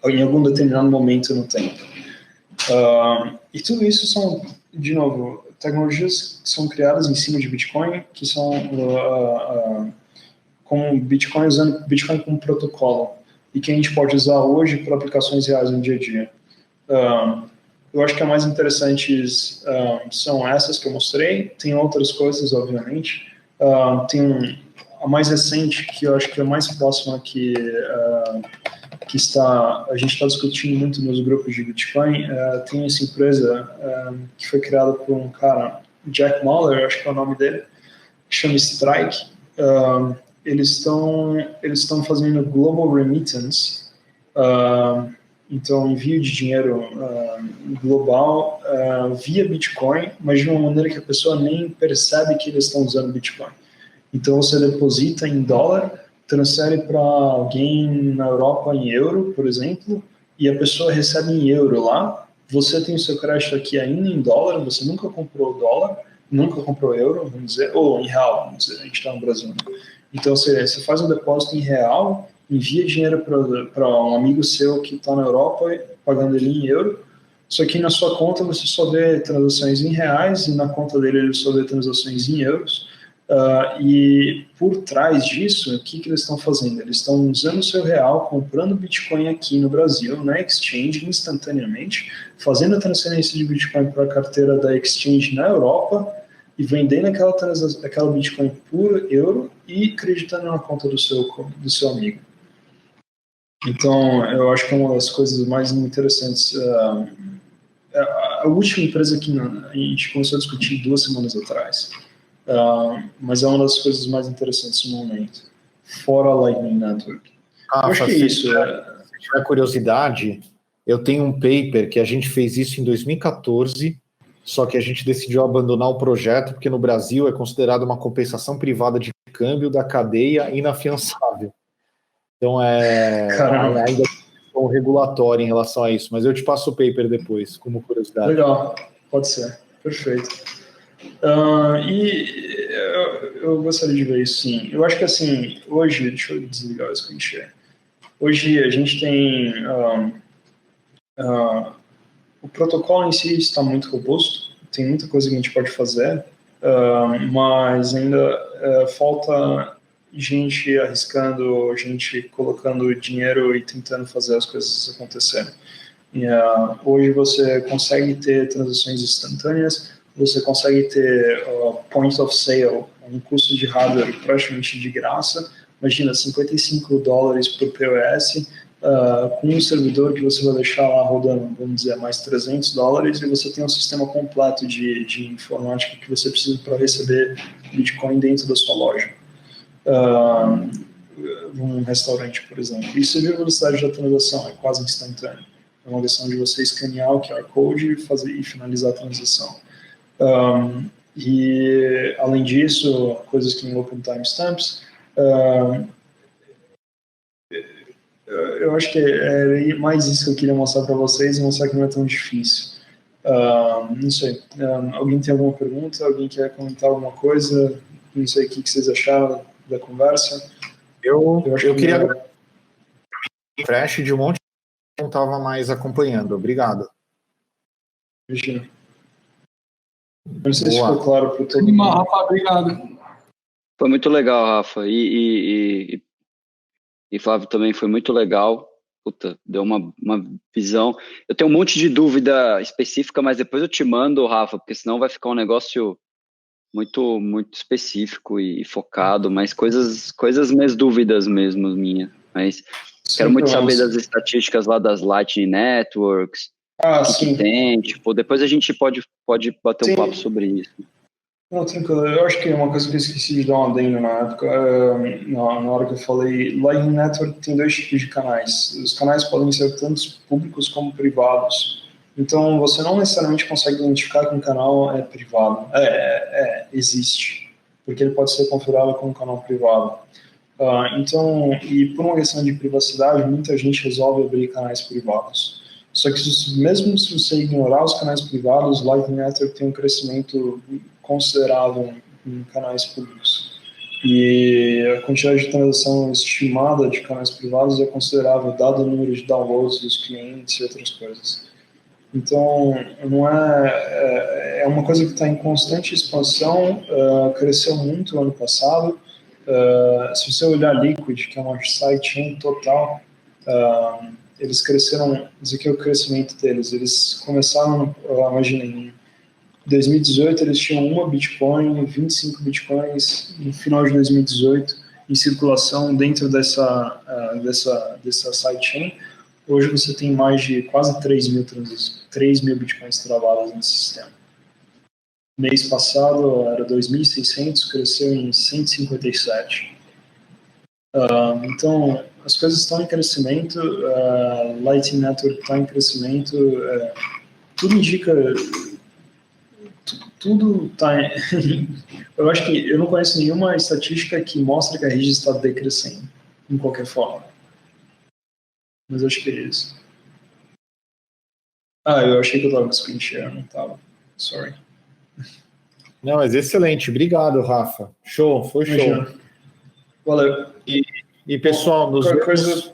em algum determinado momento no tempo. E tudo isso são, de novo, tecnologias que são criadas em cima de Bitcoin, que são com Bitcoin, usando Bitcoin como protocolo, e que a gente pode usar hoje para aplicações reais no dia a dia. Eu acho que as mais interessantes são essas que eu mostrei, tem outras coisas, obviamente. Tem a mais recente, que eu acho que é mais próxima que a gente está discutindo muito nos grupos de Bitcoin. Tem essa empresa que foi criada por um cara, Jack Mallers, acho que é o nome dele, que chama Strike. Eles estão fazendo global remittance, então envio de dinheiro global via Bitcoin, mas de uma maneira que a pessoa nem percebe que eles estão usando Bitcoin. Então você deposita em dólar, transfere para alguém na Europa em euro, por exemplo, e a pessoa recebe em euro lá. Você tem o seu crédito aqui ainda em dólar, você nunca comprou dólar, nunca comprou euro, vamos dizer, ou em real, vamos dizer, a gente está no Brasil. Então você faz um depósito em real, envia dinheiro para um amigo seu que está na Europa, pagando ele em euro, só que na sua conta você só vê transações em reais e na conta dele ele só vê transações em euros. E por trás disso, o que eles estão fazendo? Eles estão usando o seu real, comprando Bitcoin aqui no Brasil, na exchange, instantaneamente, fazendo a transferência de Bitcoin para a carteira da exchange na Europa e vendendo aquela Bitcoin por euro e acreditando na conta do seu amigo. Então, eu acho que é uma das coisas mais interessantes. A última empresa que a gente começou a discutir 2 semanas atrás, mas é uma das coisas mais interessantes no momento, fora a Lightning Network. Eu acho que é isso. Se tiver curiosidade, eu tenho um paper que a gente fez isso em 2014, só que a gente decidiu abandonar o projeto porque no Brasil é considerado uma compensação privada de câmbio da cadeia inafiançável. Então ainda tem um regulatório em relação a isso, mas eu te passo o paper depois, como curiosidade. Legal, pode ser, perfeito. E eu gostaria de ver isso, sim. Eu acho que, assim, hoje, deixa eu desligar o screen share. Hoje a gente tem o protocolo em si está muito robusto, tem muita coisa que a gente pode fazer, mas ainda falta gente arriscando, gente colocando dinheiro e tentando fazer as coisas acontecerem. Hoje você consegue ter transações instantâneas, você consegue ter point of sale, um custo de hardware praticamente de graça. Imagina, $55 por POS, com um servidor que você vai deixar lá rodando, vamos dizer, mais $300, e você tem um sistema completo de informática que você precisa para receber Bitcoin dentro da sua loja. Um restaurante, por exemplo. E você viu a velocidade da transação, é quase instantânea. É uma questão de você escanear o QR Code e finalizar a transação. E, além disso, coisas que em Open Timestamps, eu acho que é mais isso que eu queria mostrar para vocês e mostrar que não é tão difícil. Não sei, alguém tem alguma pergunta? Alguém quer comentar alguma coisa? Não sei o que vocês acharam da conversa. Eu queria refresh de um monte que não estava mais acompanhando. Obrigado. Imagina. Não sei se ficou claro para todo mundo. Rafa, obrigado. Foi muito legal, Rafa. E Flávio, também foi muito legal. Puta, deu uma visão. Eu tenho um monte de dúvida específica, mas depois eu te mando, Rafa, porque senão vai ficar um negócio muito, muito específico e focado, mas coisas minhas dúvidas mesmo, minha. Mas quero muito saber das estatísticas lá das Lightning Networks, que tem, tipo, depois a gente pode bater um papo sobre isso. Não, tranquilo. Eu acho que é uma coisa que eu esqueci de dar uma adendo na época, na hora que eu falei, Lightning Network tem 2 tipos de canais. Os canais podem ser tanto públicos como privados. Então, você não necessariamente consegue identificar que um canal é privado. Existe, porque ele pode ser configurado como um canal privado. Então, e por uma questão de privacidade, muita gente resolve abrir canais privados. Só que mesmo se você ignorar os canais privados, o Lightning Network tem um crescimento considerável em canais públicos. E a quantidade de transação estimada de canais privados é considerável, dado o número de downloads dos clientes e outras coisas. Então, não é uma coisa que está em constante expansão, cresceu muito no ano passado. Se você olhar Liquid, que é uma sidechain total, eles cresceram, isso aqui é o crescimento deles, eles começaram, imaginem, em 2018 eles tinham 1 Bitcoin, 25 Bitcoins no final de 2018 em circulação dentro dessa sidechain. Hoje você tem mais de quase 3 mil Bitcoins travados nesse sistema. Mês passado era 2.600, cresceu em 157. Então, as coisas estão em crescimento, Lightning Network está em crescimento, tudo indica, tudo está... Eu acho que eu não conheço nenhuma estatística que mostra que a rede está decrescendo, de qualquer forma. Mas acho que é isso. Eu achei que eu estava com screen share, não estava. Sorry. Não, mas excelente. Obrigado, Rafa. Show, foi show. Valeu. E pessoal, nos vemos